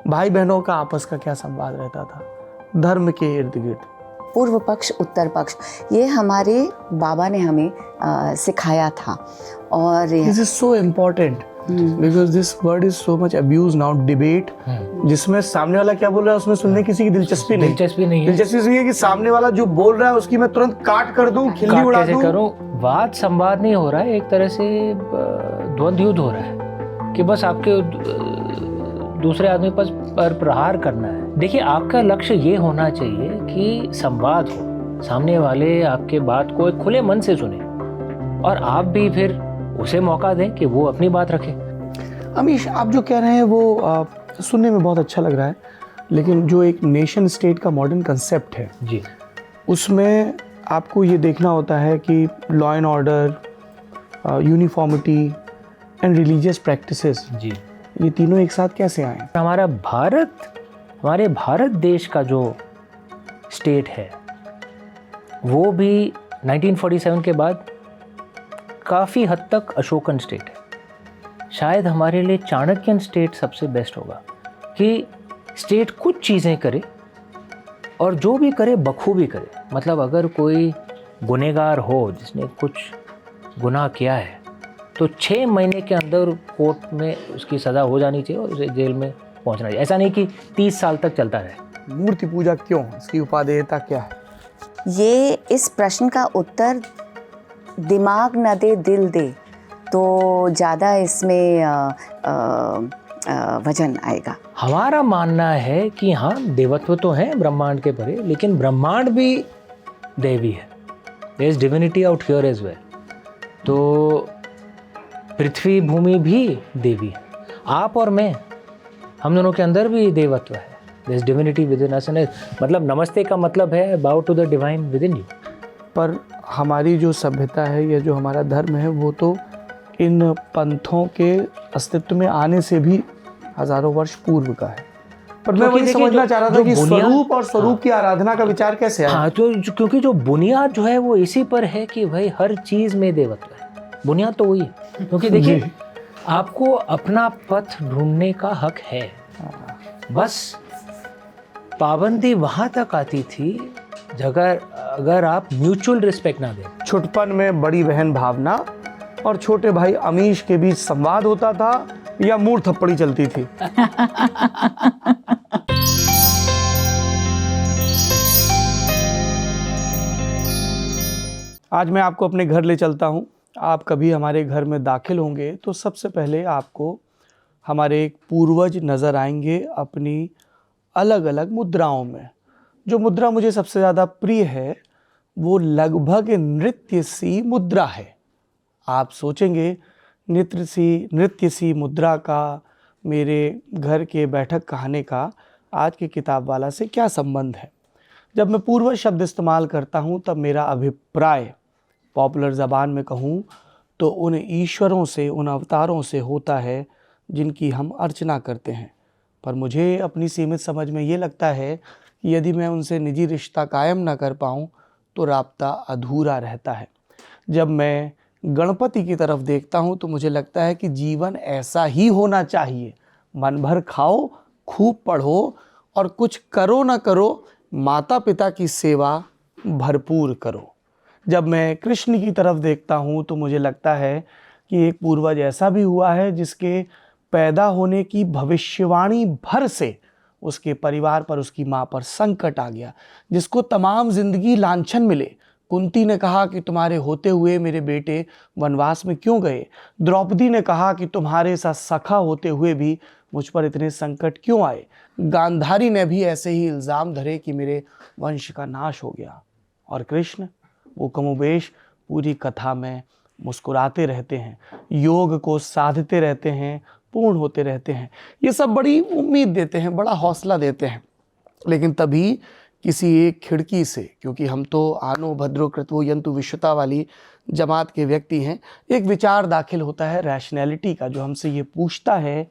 भाई बहनों का आपस का क्या संवाद रहता था धर्म के इर्द गिर्द। पूर्व पक्ष उत्तर पक्ष, ये हमारे बाबा ने हमें सिखाया था। और this is so important because this word is so much abuse now, debate, जिसमें सामने वाला क्या बोल रहा है उसमें सुनने किसी की दिलचस्पी नहीं है। दिलचस्पी है कि सामने वाला जो बोल रहा है उसकी मैं तुरंत काट कर दूं, खिल्ली उड़ा दूं। वाद संवाद नहीं हो रहा है, एक तरह से द्वंद्व युद्ध हो रहा है कि बस आपके दूसरे आदमी पर प्रहार करना है। देखिए, आपका लक्ष्य ये होना चाहिए कि संवाद हो, सामने वाले आपके बात को एक खुले मन से सुने और आप भी फिर उसे मौका दें कि वो अपनी बात रखे। अमीश, आप जो कह रहे हैं वो सुनने में बहुत अच्छा लग रहा है, लेकिन जो एक नेशन स्टेट का मॉडर्न कंसेप्ट है जी, उसमें आपको ये देखना होता है कि law and order, uniformity and religious practices, जी, ये तीनों एक साथ कैसे आए। हमारे भारत देश का जो स्टेट है वो भी 1947 के बाद काफ़ी हद तक अशोकन स्टेट है। शायद हमारे लिए चाणक्यन स्टेट सबसे बेस्ट होगा कि स्टेट कुछ चीज़ें करे और जो भी करे बखूबी करे। मतलब अगर कोई गुनहगार हो जिसने कुछ गुनाह किया है तो 6 महीने के अंदर कोर्ट में उसकी सज़ा हो जानी चाहिए और उसे जेल में पहुंचना चाहिए। ऐसा नहीं कि 30 साल तक चलता रहे। मूर्ति पूजा क्यों, इसकी उपादेयता क्या है? ये इस प्रश्न का उत्तर दिमाग न दे दिल दे तो ज़्यादा इसमें वजन आएगा। हमारा मानना है कि हाँ, देवत्व तो हैं ब्रह्मांड के परे, लेकिन ब्रह्मांड भी देवी है। There is divinity out here as well. तो पृथ्वी भूमि भी देवी है। आप और मैं, हम दोनों के अंदर भी देवत्व है। There is divinity within us. मतलब नमस्ते का मतलब है bow to the divine within you. पर हमारी जो सभ्यता है या जो हमारा धर्म है वो तो इन पंथों के अस्तित्व में आने से भी हजारों वर्ष पूर्व का है। पर मैं वही समझना चाह रहा था कि स्वरूप और स्वरूप की आराधना का विचार कैसे आया? हाँ, तो क्योंकि जो बुनियाद जो है वो इसी पर है कि भाई हर चीज में देवत्व है। बुनियाद तो वही है। क्योंकि देखिए, आपको अपना पथ ढूंढने का हक है। बस पाबंदी वहां तक आती थी अगर आप म्यूचुअल रिस्पेक्ट ना दें। छुटपन में बड़ी बहन भावना और छोटे भाई अमीश के बीच संवाद होता था या मूर थप्पड़ी चलती थी। आज मैं आपको अपने घर ले चलता हूं। आप कभी हमारे घर में दाखिल होंगे तो सबसे पहले आपको हमारे एक पूर्वज नज़र आएंगे अपनी अलग अलग मुद्राओं में। जो मुद्रा मुझे सबसे ज़्यादा प्रिय है वो लगभग नृत्य सी मुद्रा है। आप सोचेंगे नृत्य सी मुद्रा का मेरे घर के बैठक कहानी का आज के किताब वाला से क्या संबंध है। जब मैं पूर्वज शब्द इस्तेमाल करता हूँ तब मेरा अभिप्राय पॉपुलर ज़बान में कहूँ तो उन ईश्वरों से, उन अवतारों से होता है जिनकी हम अर्चना करते हैं। पर मुझे अपनी सीमित समझ में ये लगता है कि यदि मैं उनसे निजी रिश्ता कायम ना कर पाऊँ तो राब्ता अधूरा रहता है। जब मैं गणपति की तरफ देखता हूँ तो मुझे लगता है कि जीवन ऐसा ही होना चाहिए। मन भर खाओ, खूब पढ़ो और कुछ करो ना करो, माता पिता की सेवा भरपूर करो। जब मैं कृष्ण की तरफ देखता हूँ तो मुझे लगता है कि एक पूर्वज ऐसा भी हुआ है जिसके पैदा होने की भविष्यवाणी भर से उसके परिवार पर, उसकी माँ पर संकट आ गया, जिसको तमाम जिंदगी लांछन मिले। कुंती ने कहा कि तुम्हारे होते हुए मेरे बेटे वनवास में क्यों गए। द्रौपदी ने कहा कि तुम्हारे साथ सखा होते हुए भी मुझ पर इतने संकट क्यों आए। गांधारी ने भी ऐसे ही इल्ज़ाम धरे कि मेरे वंश का नाश हो गया। और कृष्ण, वो कमोबेश पूरी कथा में मुस्कुराते रहते हैं, योग को साधते रहते हैं, पूर्ण होते रहते हैं। ये सब बड़ी उम्मीद देते हैं, बड़ा हौसला देते हैं। लेकिन तभी किसी एक खिड़की से, क्योंकि हम तो आनो भद्रो कृत्वो यंतु विश्वता वाली जमात के व्यक्ति हैं, एक विचार दाखिल होता है रैशनैलिटी का, जो हमसे ये पूछता है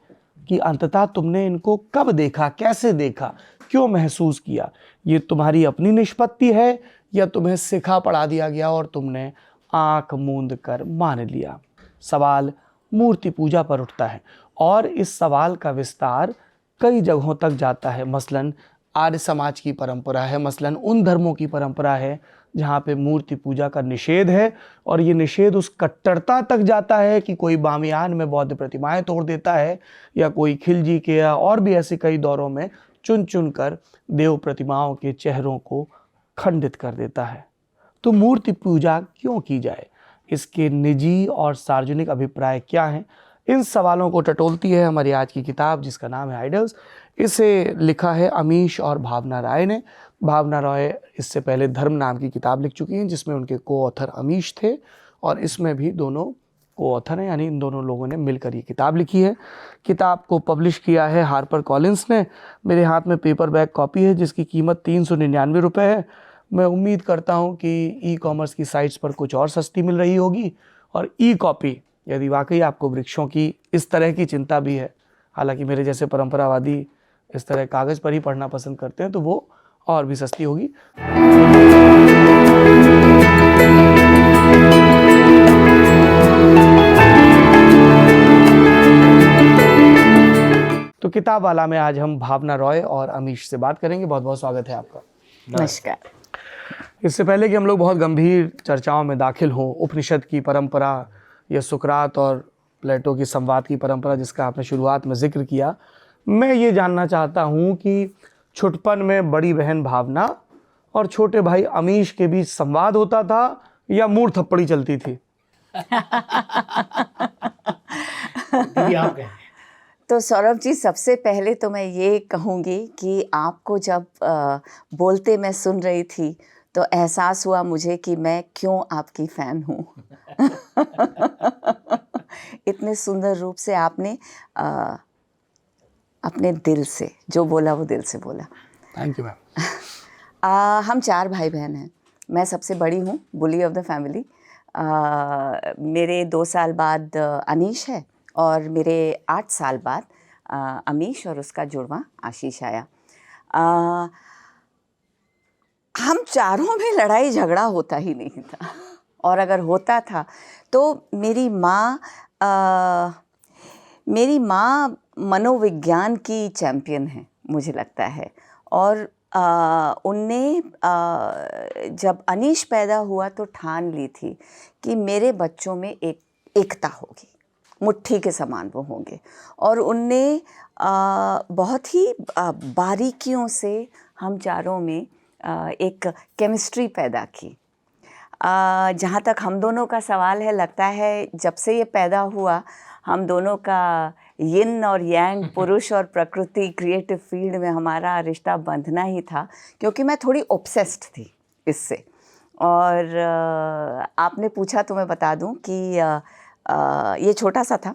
कि अंततः तुमने इनको कब देखा, कैसे देखा, क्यों महसूस किया। ये तुम्हारी अपनी निष्पत्ति है या तुम्हें सिखा पढ़ा दिया गया और तुमने आंख मूंद कर मान लिया। सवाल मूर्ति पूजा पर उठता है और इस सवाल का विस्तार कई जगहों तक जाता है। मसलन आर्य समाज की परंपरा है, मसलन उन धर्मों की परंपरा है जहाँ पे मूर्ति पूजा का निषेध है, और ये निषेध उस कट्टरता तक जाता है कि कोई बामियान में बौद्ध प्रतिमाएं तोड़ देता है, या कोई खिलजी के या और भी ऐसे कई दौरों में चुन चुन कर देव प्रतिमाओं के चेहरों को खंडित कर देता है। तो मूर्ति पूजा क्यों की जाए, इसके निजी और सार्वजनिक अभिप्राय क्या हैं, इन सवालों को टटोलती है हमारी आज की किताब जिसका नाम है आइडल्स। इसे लिखा है अमीश और भावना राय ने। भावना राय इससे पहले धर्म नाम की किताब लिख चुकी हैं जिसमें उनके को ऑथर अमीश थे, और इसमें भी दोनों को ऑथर हैं, यानी इन दोनों लोगों ने मिलकर ये किताब लिखी है। किताब को पब्लिश किया है हार्पर कॉलिंस ने। मेरे हाथ में पेपर बैक कॉपी है जिसकी कीमत 399 रुपये है। मैं उम्मीद करता हूँ कि ई कॉमर्स की साइट्स पर कुछ और सस्ती मिल रही होगी, और ई कॉपी यदि वाकई आपको वृक्षों की इस तरह की चिंता भी है, हालांकि मेरे जैसे परंपरावादी इस तरह कागज़ पर ही पढ़ना पसंद करते हैं, तो वो और भी सस्ती होगी। तो किताब वाला में आज हम भावना रॉय और अमीश से बात करेंगे। बहुत बहुत स्वागत है आपका। नमस्कार। इससे पहले कि हम लोग बहुत गंभीर चर्चाओं में दाखिल हों, उपनिषद की परंपरा या सुकरात और प्लेटो की संवाद की परंपरा जिसका आपने शुरुआत में जिक्र किया, मैं ये जानना चाहता हूँ कि छुटपन में बड़ी बहन भावना और छोटे भाई अमीश के बीच संवाद होता था या मूड थप्पड़ी चलती थी? आप कहें। तो सौरभ जी, सबसे पहले तो मैं ये कहूँगी कि आपको जब बोलते मैं सुन रही थी तो एहसास हुआ मुझे कि मैं क्यों आपकी फ़ैन हूँ। इतने सुंदर रूप से आपने अपने दिल से जो बोला वो दिल से बोला। Thank you ma'am. हम 4 भाई बहन हैं। मैं सबसे बड़ी हूँ, बुली ऑफ द फैमिली। मेरे 2 साल बाद अनीश है, और मेरे 8 साल बाद अमीश और उसका जुड़वा आशीष आया। हम चारों में लड़ाई झगड़ा होता ही नहीं था, और अगर होता था तो मेरी माँ मनोविज्ञान की चैम्पियन है मुझे लगता है, और उनने जब अनीश पैदा हुआ तो ठान ली थी कि मेरे बच्चों में एकता होगी, मुट्ठी के समान वो होंगे, और उनने बहुत ही बारीकियों से हम चारों में एक केमिस्ट्री पैदा की। जहाँ तक हम दोनों का सवाल है, लगता है जब से ये पैदा हुआ हम दोनों का यिन और यांग, पुरुष और प्रकृति, क्रिएटिव फील्ड में हमारा रिश्ता बंधना ही था, क्योंकि मैं थोड़ी ऑब्सेस्ड थी इससे। और आपने पूछा तो मैं बता दूं कि ये छोटा सा था,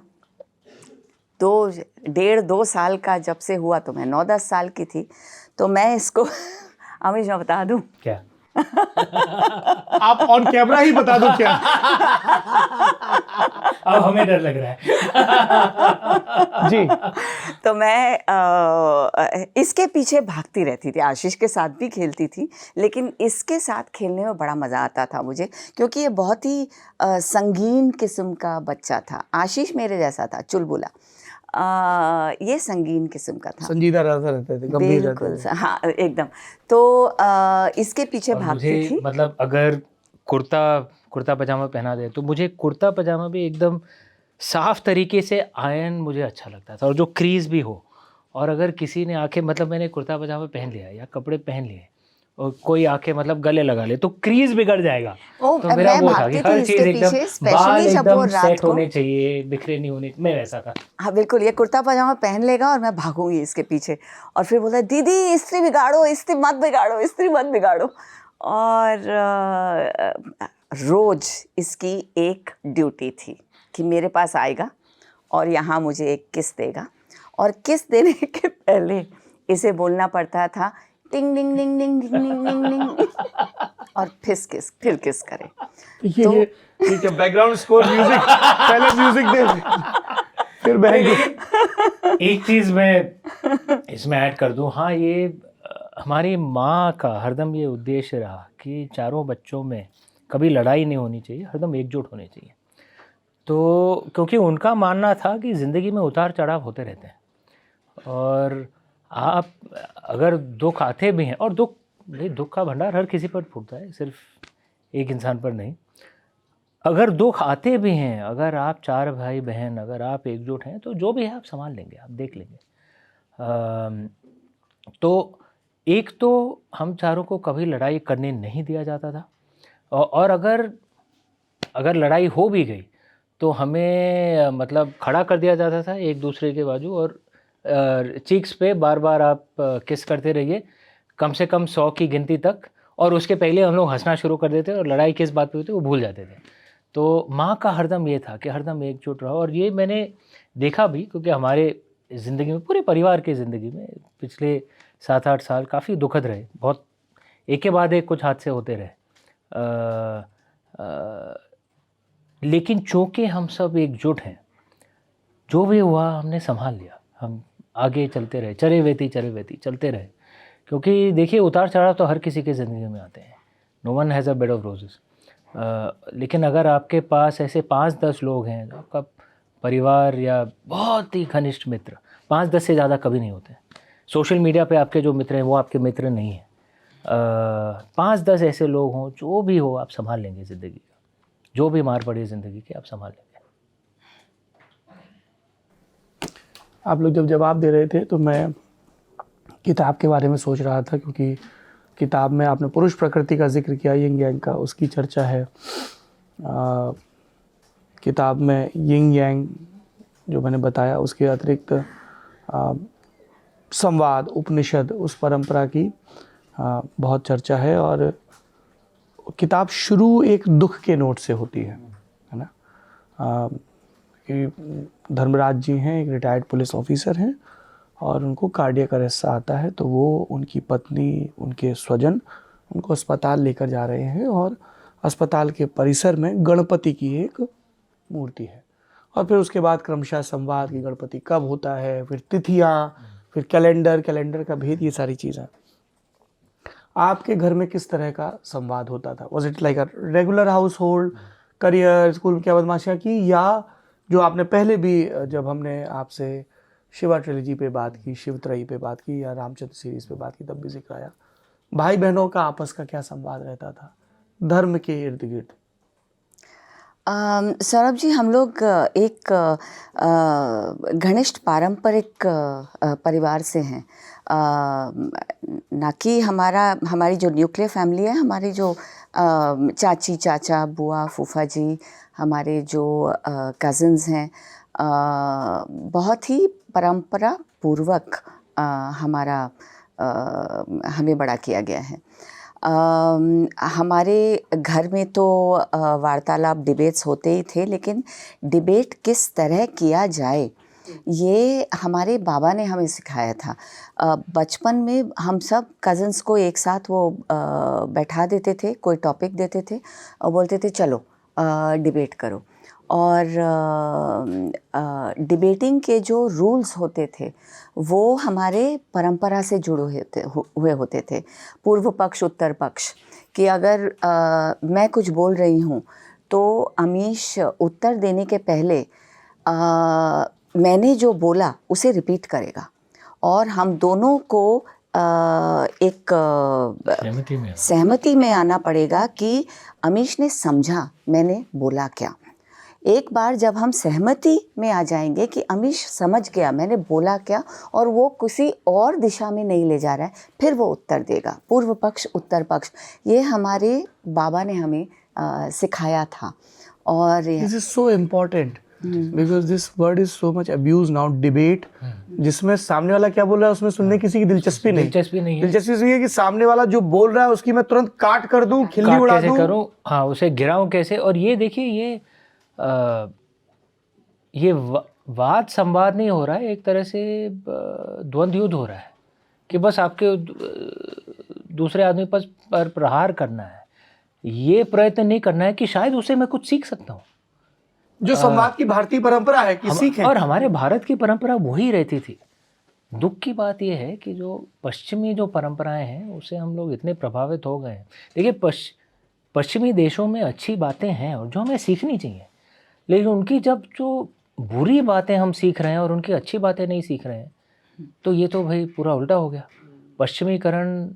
1.5-2 साल का जब से हुआ तो मैं 9-10 साल की थी। तो मैं इसको अमीश मैं बता दूं क्या? आप ऑन कैमरा ही बता दो क्या? अब हमें डर लग रहा है। जी। तो मैं इसके पीछे भागती रहती थी, आशीष के साथ भी खेलती थी, लेकिन इसके साथ खेलने में बड़ा मज़ा आता था मुझे, क्योंकि ये बहुत ही संगीन किस्म का बच्चा था। आशीष मेरे जैसा था, चुलबुला। ये संगीन किस्म का था, संजीदा रहते थे, गंभीर रहते बिल्कुल, थे। हाँ एकदम। तो इसके पीछे भागती थी। मतलब अगर कुर्ता पजामा पहना दे तो मुझे कुर्ता पजामा भी एकदम साफ तरीके से आयन मुझे अच्छा लगता था, और जो क्रीज भी हो। और अगर किसी ने आके मतलब मैंने कुर्ता पजामा पहन लिया या कपड़े पहन लिए और कोई आके मतलब गले लगा ले तो क्रीज बिगड़ जाएगा। तो मेरा वो था कि हर चीज एकदम बाल एकदम सेट होने चाहिए, बिखरे नहीं होने। मैं वैसा था। हाँ बिल्कुल, ये कुर्ता पजामा पहन लेगा और मैं भागूंगी इसके पीछे, और फिर बोलता है दीदी इस्त्री बिगाड़ो, इस्त्री मत बिगाड़ो, इस्त्री मत बिगाड़ो। और रोज इसकी एक ड्यूटी थी कि मेरे पास आएगा और यहाँ मुझे एक किस देगा, और किस देने के पहले इसे बोलना पड़ता था टिंग डिंग डिंग डिंग डिंग डिंग डिंग डिंग, और फिर किस करे। ये ठीक है, बैकग्राउंड स्कोर म्यूजिक, पहले म्यूजिक दे फिर बहन। एक चीज मैं इसमें ऐड कर दूं, हाँ ये हमारी माँ का हरदम ये उद्देश्य रहा कि चारों बच्चों में कभी लड़ाई नहीं होनी चाहिए, हरदम एकजुट होने चाहिए। तो क्योंकि उनका मानना था कि ज़िंदगी में उतार चढ़ाव होते रहते हैं, और आप अगर दुख आते भी हैं, और दुख का भंडार हर किसी पर फूटता है, सिर्फ एक इंसान पर नहीं। अगर दुख आते भी हैं, अगर आप 4 भाई बहन, अगर आप एकजुट हैं, तो जो भी है आप संभाल लेंगे, आप देख लेंगे। तो एक तो हम चारों को कभी लड़ाई करने नहीं दिया जाता था, और अगर लड़ाई हो भी गई तो हमें मतलब खड़ा कर दिया जाता था एक दूसरे के बाजू, और चीक्स पे बार बार आप किस करते रहिए, कम से कम 100 की गिनती तक, और उसके पहले हम लोग हंसना शुरू कर देते और लड़ाई किस बात पे होती वो भूल जाते थे। तो माँ का हरदम ये था कि हरदम एकजुट रहो, और ये मैंने देखा भी, क्योंकि हमारे ज़िंदगी में, पूरे परिवार की ज़िंदगी में पिछले 7-8 साल काफ़ी दुखद रहे, बहुत एक के बाद एक कुछ हादसे होते रहे। लेकिन चूँकि हम सब एकजुट हैं, जो भी हुआ हमने संभाल लिया, हम आगे चलते रहे, चरेवेती चलते रहे। क्योंकि देखिए, उतार चढ़ाव तो हर किसी के ज़िंदगी में आते हैं, no one has a bed of roses. लेकिन अगर आपके पास ऐसे 5-10 लोग हैं, जो आपका परिवार या बहुत ही घनिष्ठ मित्र, 5-10 से ज़्यादा कभी नहीं होते। सोशल मीडिया पे आपके जो मित्र हैं वो आपके मित्र नहीं हैं। 5-10 ऐसे लोग हों, जो भी हो, आप संभाल लेंगे ज़िंदगी का, जो भी मार पड़ी ज़िंदगी की आप संभाल लेंगे। आप लोग जब जवाब दे रहे थे तो मैं किताब के बारे में सोच रहा था, क्योंकि किताब में आपने पुरुष प्रकृति का जिक्र किया, यिंग यांग का, उसकी चर्चा है। किताब में यिंग यांग जो मैंने बताया, उसके अतिरिक्त संवाद, उपनिषद, उस परंपरा की बहुत चर्चा है। और किताब शुरू एक दुख के नोट से होती है ना। कि धर्मराज जी हैं, एक रिटायर्ड पुलिस ऑफिसर हैं, और उनको कार्डियक अरेस्ट आता है, तो वो, उनकी पत्नी, उनके स्वजन उनको अस्पताल लेकर जा रहे हैं, और अस्पताल के परिसर में गणपति की एक मूर्ति है। और फिर उसके बाद क्रमशः संवाद कि गणपति कब होता है, फिर तिथियाँ, फिर कैलेंडर का भेद, ये सारी चीज़ें। आपके घर में किस तरह का संवाद होता था? Was it like a regular house hold, career, school क्या बदमाशियाँ की, या जो आपने पहले भी, जब हमने आपसे शिवा ट्रिलॉजी पे बात की, शिवत्रयी पे बात की, या रामचंद्र सीरीज़ पे बात की, तब भी जिक्र आया, भाई बहनों का आपस का क्या संवाद रहता था धर्म के इर्द गिर्द? सौरभ जी, हम लोग एक घनिष्ठ पारंपरिक परिवार से हैं। ना कि हमारी जो न्यूक्लियर फैमिली है, हमारी जो चाची, चाचा, बुआ, फूफा जी, हमारे जो कज़न्स हैं, बहुत ही परंपरा पूर्वक हमें बड़ा किया गया है। हमारे घर में तो वार्तालाप, डिबेट्स होते ही थे, लेकिन डिबेट किस तरह किया जाए ये हमारे बाबा ने हमें सिखाया था। बचपन में हम सब कज़न्स को एक साथ वो बैठा देते थे, कोई टॉपिक देते थे और बोलते थे चलो डिबेट करो। और डिबेटिंग के जो रूल्स होते थे वो हमारे परंपरा से जुड़े हुए होते थे। पूर्व पक्ष, उत्तर पक्ष, कि अगर मैं कुछ बोल रही हूँ तो अमीश उत्तर देने के पहले मैंने जो बोला उसे रिपीट करेगा, और हम दोनों को एक सहमति में आना पड़ेगा कि अमीश ने समझा मैंने बोला क्या। एक बार जब हम सहमति में आ जाएंगे कि अमीश समझ गया मैंने बोला क्या, और वो किसी और दिशा में नहीं ले जा रहा है, फिर वो उत्तर देगा। पूर्व पक्ष, उत्तर पक्ष, ये हमारे बाबा ने हमें सिखाया था। और this is so important because this word is so much abuse now, debate, जिसमें सामने वाला क्या बोल रहा है उसमें सुनने किसी की दिलचस्पी नहीं है। दिलचस्पी ये कि सामने वाला जो बोल रहा है उसकी मैं तुरंत काट कर दूं, खिल्ली उड़ा दूं, करूं, हाँ, उसे गिराऊं कैसे। और ये देखिए, ये वाद संवाद नहीं हो रहा है, एक तरह से द्वंद्व युद्ध हो रहा है कि बस आपके दूसरे आदमी पर प्रहार करना है। ये प्रयत्न नहीं करना है कि शायद उसे मैं कुछ सीख सकता हूँ, जो संवाद की भारतीय परंपरा है कि सीखें। और हमारे भारत की परंपरा वही रहती थी। दुख की बात यह है कि जो पश्चिमी जो परंपराएं हैं उससे हम लोग इतने प्रभावित हो गए हैं। देखिए, पश्चिमी देशों में अच्छी बातें हैं और जो हमें सीखनी चाहिए, लेकिन उनकी जब जो बुरी बातें हम सीख रहे हैं और उनकी अच्छी बातें नहीं सीख रहे हैं, तो ये तो भाई पूरा उल्टा हो गया, पश्चिमीकरण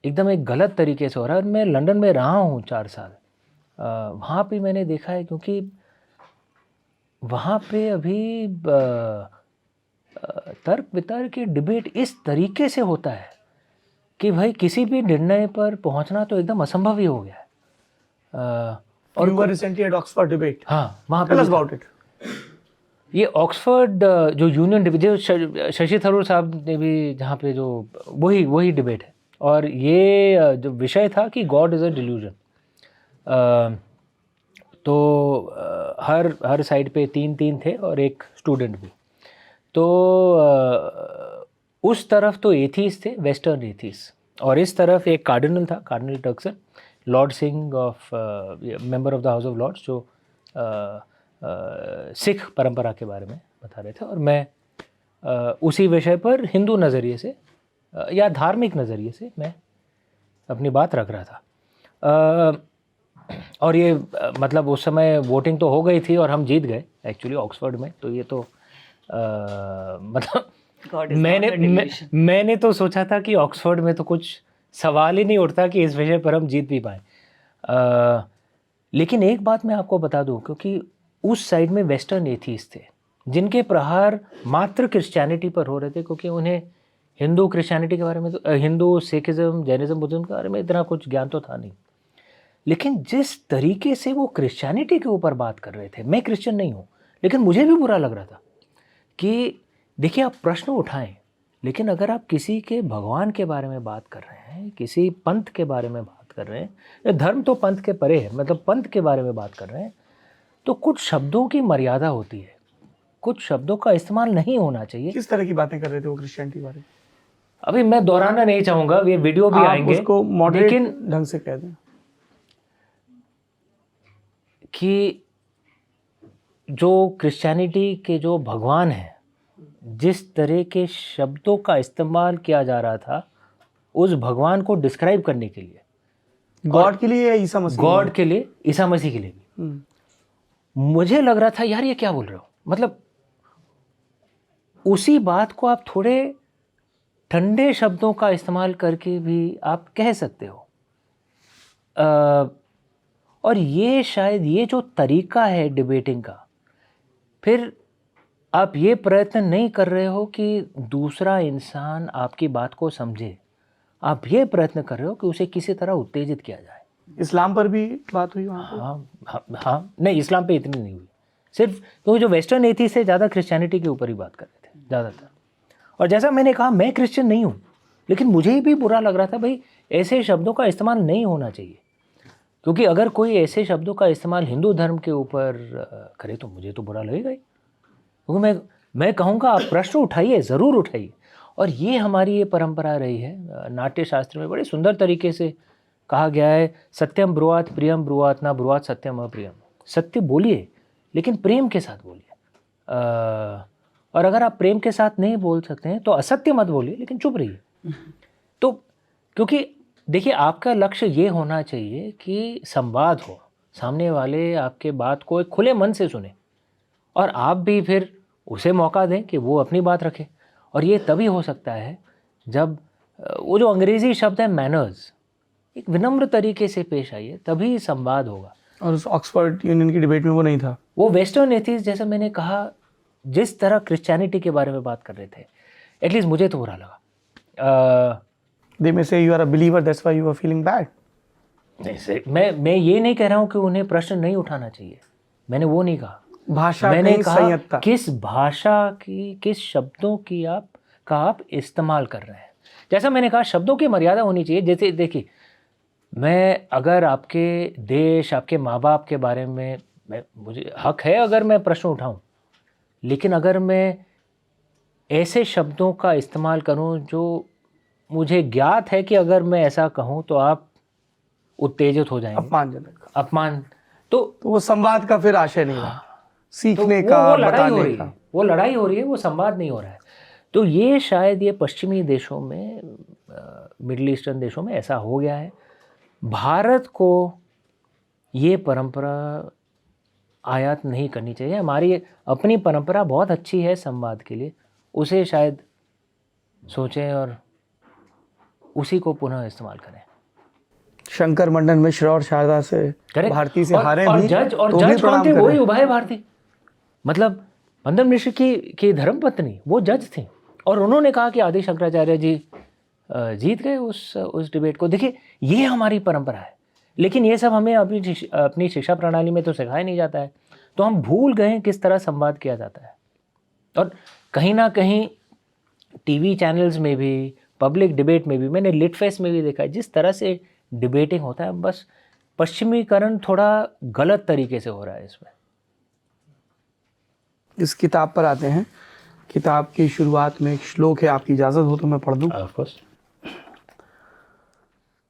एकदम एक गलत तरीके से हो रहा है। मैं लंदन में रहा हूँ 4 साल, वहाँ पे मैंने देखा है, क्योंकि वहाँ पे अभी तर्क वितर्क की डिबेट इस तरीके से होता है कि भाई किसी भी निर्णय पर पहुँचना तो एकदम असंभव ही हो गया है। और you were recently at Oxford debate. हाँ, वहाँ पे Tell us भी था। about it. ये ऑक्सफोर्ड जो यूनियन डिबेट, जो शशि थरूर साहब ने भी, जहाँ पे जो वही डिबेट है, और ये जो विषय था कि गॉड इज़ अ डिल्यूजन। तो हर साइड पे 3 थे और एक स्टूडेंट भी। तो उस तरफ तो एथीस्ट थे, वेस्टर्न एथीस्ट, और इस तरफ एक कार्डिनल था, cardinal Turkson, lord Singh of member of the house of lords, जो सिख परंपरा के बारे में बता रहे थे, और मैं उसी विषय पर हिंदू नज़रिए से या धार्मिक नज़रिए से मैं अपनी बात रख रहा था। और ये मतलब उस समय वोटिंग तो हो गई थी और हम जीत गए एक्चुअली ऑक्सफोर्ड में। तो ये तो मतलब मैंने तो सोचा था कि ऑक्सफोर्ड में तो कुछ सवाल ही नहीं उठता कि इस विषय पर हम जीत भी पाएँ। लेकिन एक बात मैं आपको बता दूं, क्योंकि उस साइड में वेस्टर्न एथीस्ट थे जिनके प्रहार मात्र क्रिश्चियनिटी पर हो रहे थे, क्योंकि उन्हें हिंदू क्रिश्चियनिटी के बारे में, तो हिंदू सिखिज़म जैनिज़्म बुद्धिज़्म के बारे में इतना कुछ ज्ञान तो था नहीं। लेकिन जिस तरीके से वो क्रिश्चियनिटी के ऊपर बात कर रहे थे, मैं क्रिश्चियन नहीं हूँ लेकिन मुझे भी बुरा लग रहा था कि देखिए, आप प्रश्न उठाएं, लेकिन अगर आप किसी के भगवान के बारे में बात कर रहे हैं, किसी पंथ के बारे में बात कर रहे हैं, धर्म तो पंथ के परे है, मतलब पंथ के बारे में बात कर रहे हैं, तो कुछ शब्दों की मर्यादा होती है, कुछ शब्दों का इस्तेमाल नहीं होना चाहिए। किस तरह की बातें कर रहे थे वो क्रिश्चियनिटी बारे में? अभी मैं दोहराना नहीं चाहूँगा, ये वीडियो भी आएंगे, उसको मॉडरेट लेकिन ढंग से कह दें कि जो क्रिश्चियनिटी के जो भगवान हैं, जिस तरह के शब्दों का इस्तेमाल किया जा रहा था उस भगवान को डिस्क्राइब करने के लिए, गॉड के लिए या ईसा मसीह? गॉड के लिए, ईसा मसीह के लिए भी, मुझे लग रहा था यार ये क्या बोल रहे हो। मतलब उसी बात को आप थोड़े ठंडे शब्दों का इस्तेमाल करके भी आप कह सकते हो। और ये शायद ये जो तरीका है डिबेटिंग का, फिर आप ये प्रयत्न नहीं कर रहे हो कि दूसरा इंसान आपकी बात को समझे, आप ये प्रयत्न कर रहे हो कि उसे किसी तरह उत्तेजित किया जाए। इस्लाम पर भी बात हुई वहाँ पे? हाँ, नहीं, इस्लाम पे इतनी नहीं हुई, सिर्फ तो जो वेस्टर्न एथीस्ट थे ज़्यादा क्रिश्चियनिटी के ऊपर ही बात कर रहे थे ज़्यादातर। और जैसा मैंने कहा, मैं क्रिश्चियन नहीं हूँ, लेकिन मुझे भी बुरा लग रहा था, भाई ऐसे शब्दों का इस्तेमाल नहीं होना चाहिए, क्योंकि अगर कोई ऐसे शब्दों का इस्तेमाल हिंदू धर्म के ऊपर करे तो मुझे तो बुरा लगेगा ही। क्योंकि मैं कहूँगा आप प्रश्न उठाइए, ज़रूर उठाइए। और ये हमारी ये परंपरा रही है। नाट्य शास्त्र में बड़े सुंदर तरीके से कहा गया है, सत्यम ब्रुवात प्रियम ब्रुवात ना ब्रुवात सत्यम अप्रियम। सत्य बोलिए लेकिन प्रेम के साथ बोलिए, और अगर आप प्रेम के साथ नहीं बोल सकते हैं तो असत्य मत बोलिए, लेकिन चुप रहिए। तो क्योंकि देखिए, आपका लक्ष्य ये होना चाहिए कि संवाद हो, सामने वाले आपके बात को एक खुले मन से सुने और आप भी फिर उसे मौका दें कि वो अपनी बात रखे। और ये तभी हो सकता है जब वो जो अंग्रेज़ी शब्द है मैनर्स, एक विनम्र तरीके से पेश आइए, तभी संवाद होगा। और उस ऑक्सफोर्ड यूनियन की डिबेट में वो नहीं था। वो वेस्टर्न एथीस्ट, जैसे मैंने कहा, जिस तरह क्रिश्चियनिटी के बारे में बात कर रहे थे, एटलीस्ट मुझे तो बुरा लगा। They may say you are a believer, that's why you are feeling bad. मैं ये नहीं कह रहा हूँ कि उन्हें प्रश्न नहीं उठाना चाहिए, मैंने वो नहीं कहा। भाषा मैंने कहीं कहा संयत्ता। किस भाषा की, किस शब्दों की आप इस्तेमाल कर रहे हैं। जैसा मैंने कहा, शब्दों की मर्यादा होनी चाहिए। जैसे देखिए, मैं अगर आपके देश, आपके माँ बाप के बारे में, मुझे हक है अगर मैं प्रश्न उठाऊं, लेकिन अगर मैं ऐसे शब्दों का इस्तेमाल करूं जो मुझे ज्ञात है कि अगर मैं ऐसा कहूं तो आप उत्तेजित हो जाएंगे, अपमानजनक, अपमान, तो वो संवाद का फिर आशय नहीं रहा, सीखने तो का, वो लड़ाई हो बताने रही का। है, वो लड़ाई हो रही है, वो संवाद नहीं हो रहा है। तो ये शायद ये पश्चिमी देशों में, मिडिल ईस्टर्न देशों में ऐसा हो गया है। भारत को ये परंपरा आयात नहीं करनी चाहिए। हमारी अपनी परंपरा बहुत अच्छी है संवाद के लिए, उसे शायद सोचें और उसी को पुनः इस्तेमाल करें। शंकर मंडन मिश्र और शारदा से Correct? भारती से और- हारे और भी जज और तो भी जज कौन प्रणाम थे? कर वही रहे हैं। उभय भारती, मतलब मंदन मिश्र की धर्मपत्नी वो जज थी और उन्होंने कहा कि आदि शंकराचार्य जी जीत गए उस डिबेट को। देखिए ये हमारी परंपरा है, लेकिन ये सब हमें अपनी शिक्षा प्रणाली में तो सिखाया नहीं जाता है, तो हम भूल गए किस तरह संवाद किया जाता है। और कहीं ना कहीं टीवी चैनल्स में भी, पब्लिक डिबेट में भी, मैंने लिटफेस्ट में भी देखा है जिस तरह से डिबेटिंग होता है, बस पश्चिमीकरण थोड़ा गलत तरीके से हो रहा है इसमें। इस किताब पर आते हैं। किताब की शुरुआत में एक श्लोक है, आपकी इजाज़त हो तो मैं पढ़ दूं। Of course.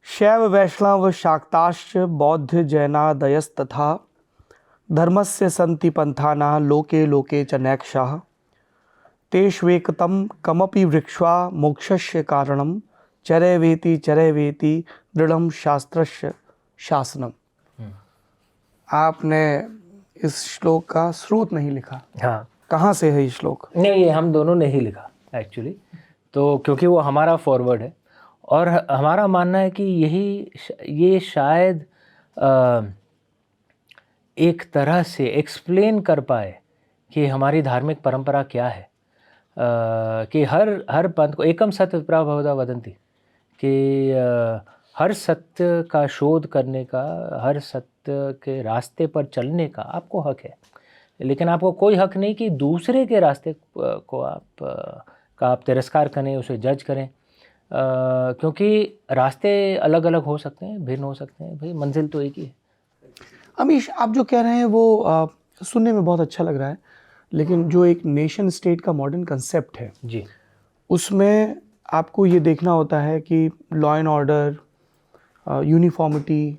शैव वैष्णव शाक्ताश्च बौद्ध जैनादयस्तथा धर्मस्य सन्ति पंथाना लोके लोके च नैक्षाः तेष्वेकतं कमपि वृक्ष्वा मोक्षस्य कारणं चरैवेति दृढ़ं शास्त्रस्य शासनम। आपने इस श्लोक का स्रोत नहीं लिखा, हाँ, कहाँ से है ये श्लोक? नहीं, ये हम दोनों ने ही लिखा एक्चुअली, तो क्योंकि वो हमारा फॉरवर्ड है और हमारा मानना है कि ये शायद एक तरह से एक्सप्लेन कर पाए कि हमारी धार्मिक परंपरा क्या है, कि हर पंथ को एकम सत्य विप्रा बहुधा वदन्ति, कि हर सत्य का शोध करने का, हर सत्य के रास्ते पर चलने का आपको हक है, लेकिन आपको कोई हक नहीं कि दूसरे के रास्ते को आप तिरस्कार करें, उसे जज करें, क्योंकि रास्ते अलग अलग हो सकते हैं, भिन्न हो सकते हैं, भाई मंजिल तो एक ही है। अमीश, आप जो कह रहे हैं वो सुनने में बहुत अच्छा लग रहा है, लेकिन जो एक नेशन स्टेट का मॉडर्न कंसेप्ट है जी, उसमें आपको ये देखना होता है कि law and order, uniformity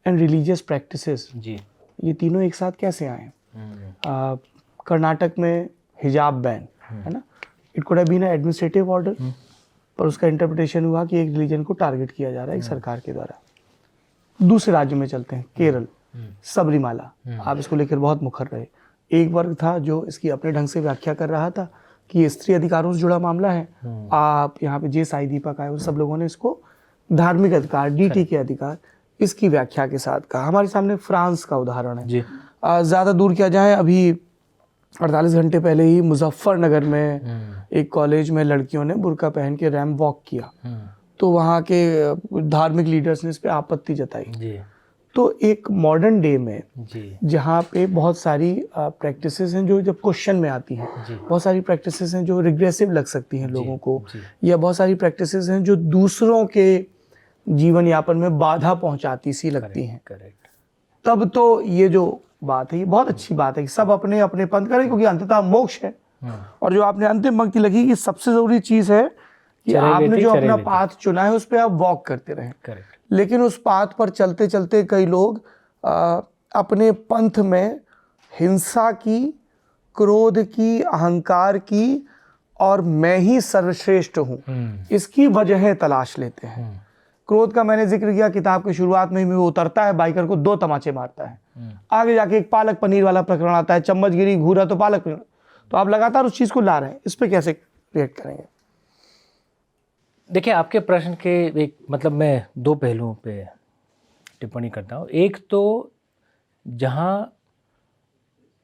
and religious practices, जी, ये तीनों एक साथ कैसे आए। कर्नाटक में हिजाब बैन है ना, it could have been administrative order, पर उसका इंटरप्रिटेशन हुआ कि एक रिलीजन को टारगेट किया जा रहा है एक सरकार के द्वारा। दूसरे राज्य में चलते हैं, केरल, सबरीमाला, आप इसको लेकर बहुत मुखर रहे। एक वर्ग था जो इसकी अपने ढंग से व्याख्या कर रहा था कि ये स्त्री अधिकारों से जुड़ा मामला है। आप यहाँ पे जे साई दीपक आए, उन सब लोगों ने इसको धार्मिक अधिकार, डीटी के अधिकार, इसकी व्याख्या के साथ कहा। हमारे सामने फ्रांस का उदाहरण है जी, ज़्यादा दूर क्या जाए, अभी 48 घंटे पहले ही मुजफ्फरनगर में एक कॉलेज में लड़कियों ने बुर्का पहन के रैंप वॉक किया, तो वहाँ के धार्मिक लीडर्स ने इस पर आपत्ति जताई। जी, तो एक मॉडर्न डे में जी, जहाँ पे बहुत सारी प्रैक्टिसेस हैं जो जब क्वेश्चन में आती हैं, जी, बहुत सारी प्रैक्टिसेस हैं जो रिग्रेसिव लग सकती हैं लोगों को, जी, या बहुत सारी प्रैक्टिसेस हैं जो दूसरों के जीवन यापन में बाधा पहुंचाती सी लगती हैं, करेक्ट, तब तो ये जो बात है ये बहुत अच्छी बात है कि सब अपने अपने पंथ करें, क्योंकि अंततः मोक्ष है। और जो आपने अंतिम पंक्ति लगी कि सबसे जरूरी चीज है कि आपने जो अपना पाथ चुना है उस पर आप वॉक करते रहें। करेक्ट, लेकिन उस पाथ पर चलते चलते कई लोग अपने पंथ में हिंसा की, क्रोध की, अहंकार की और मैं ही सर्वश्रेष्ठ हूँ, इसकी वजहें तलाश लेते हैं। क्रोध का मैंने जिक्र किया, किताब की शुरुआत में ही वो उतरता है, बाइकर को 2 तमाचे मारता है। आगे जाके एक पालक पनीर वाला प्रकरण आता है, चम्मच गिरी, घूरा तो पालक पनीर। तो आप लगातार उस चीज़ को ला रहे हैं, इस पर कैसे रिएक्ट करेंगे? देखिए आपके प्रश्न के एक मतलब मैं 2 पहलुओं पे टिप्पणी करता हूँ। एक तो जहाँ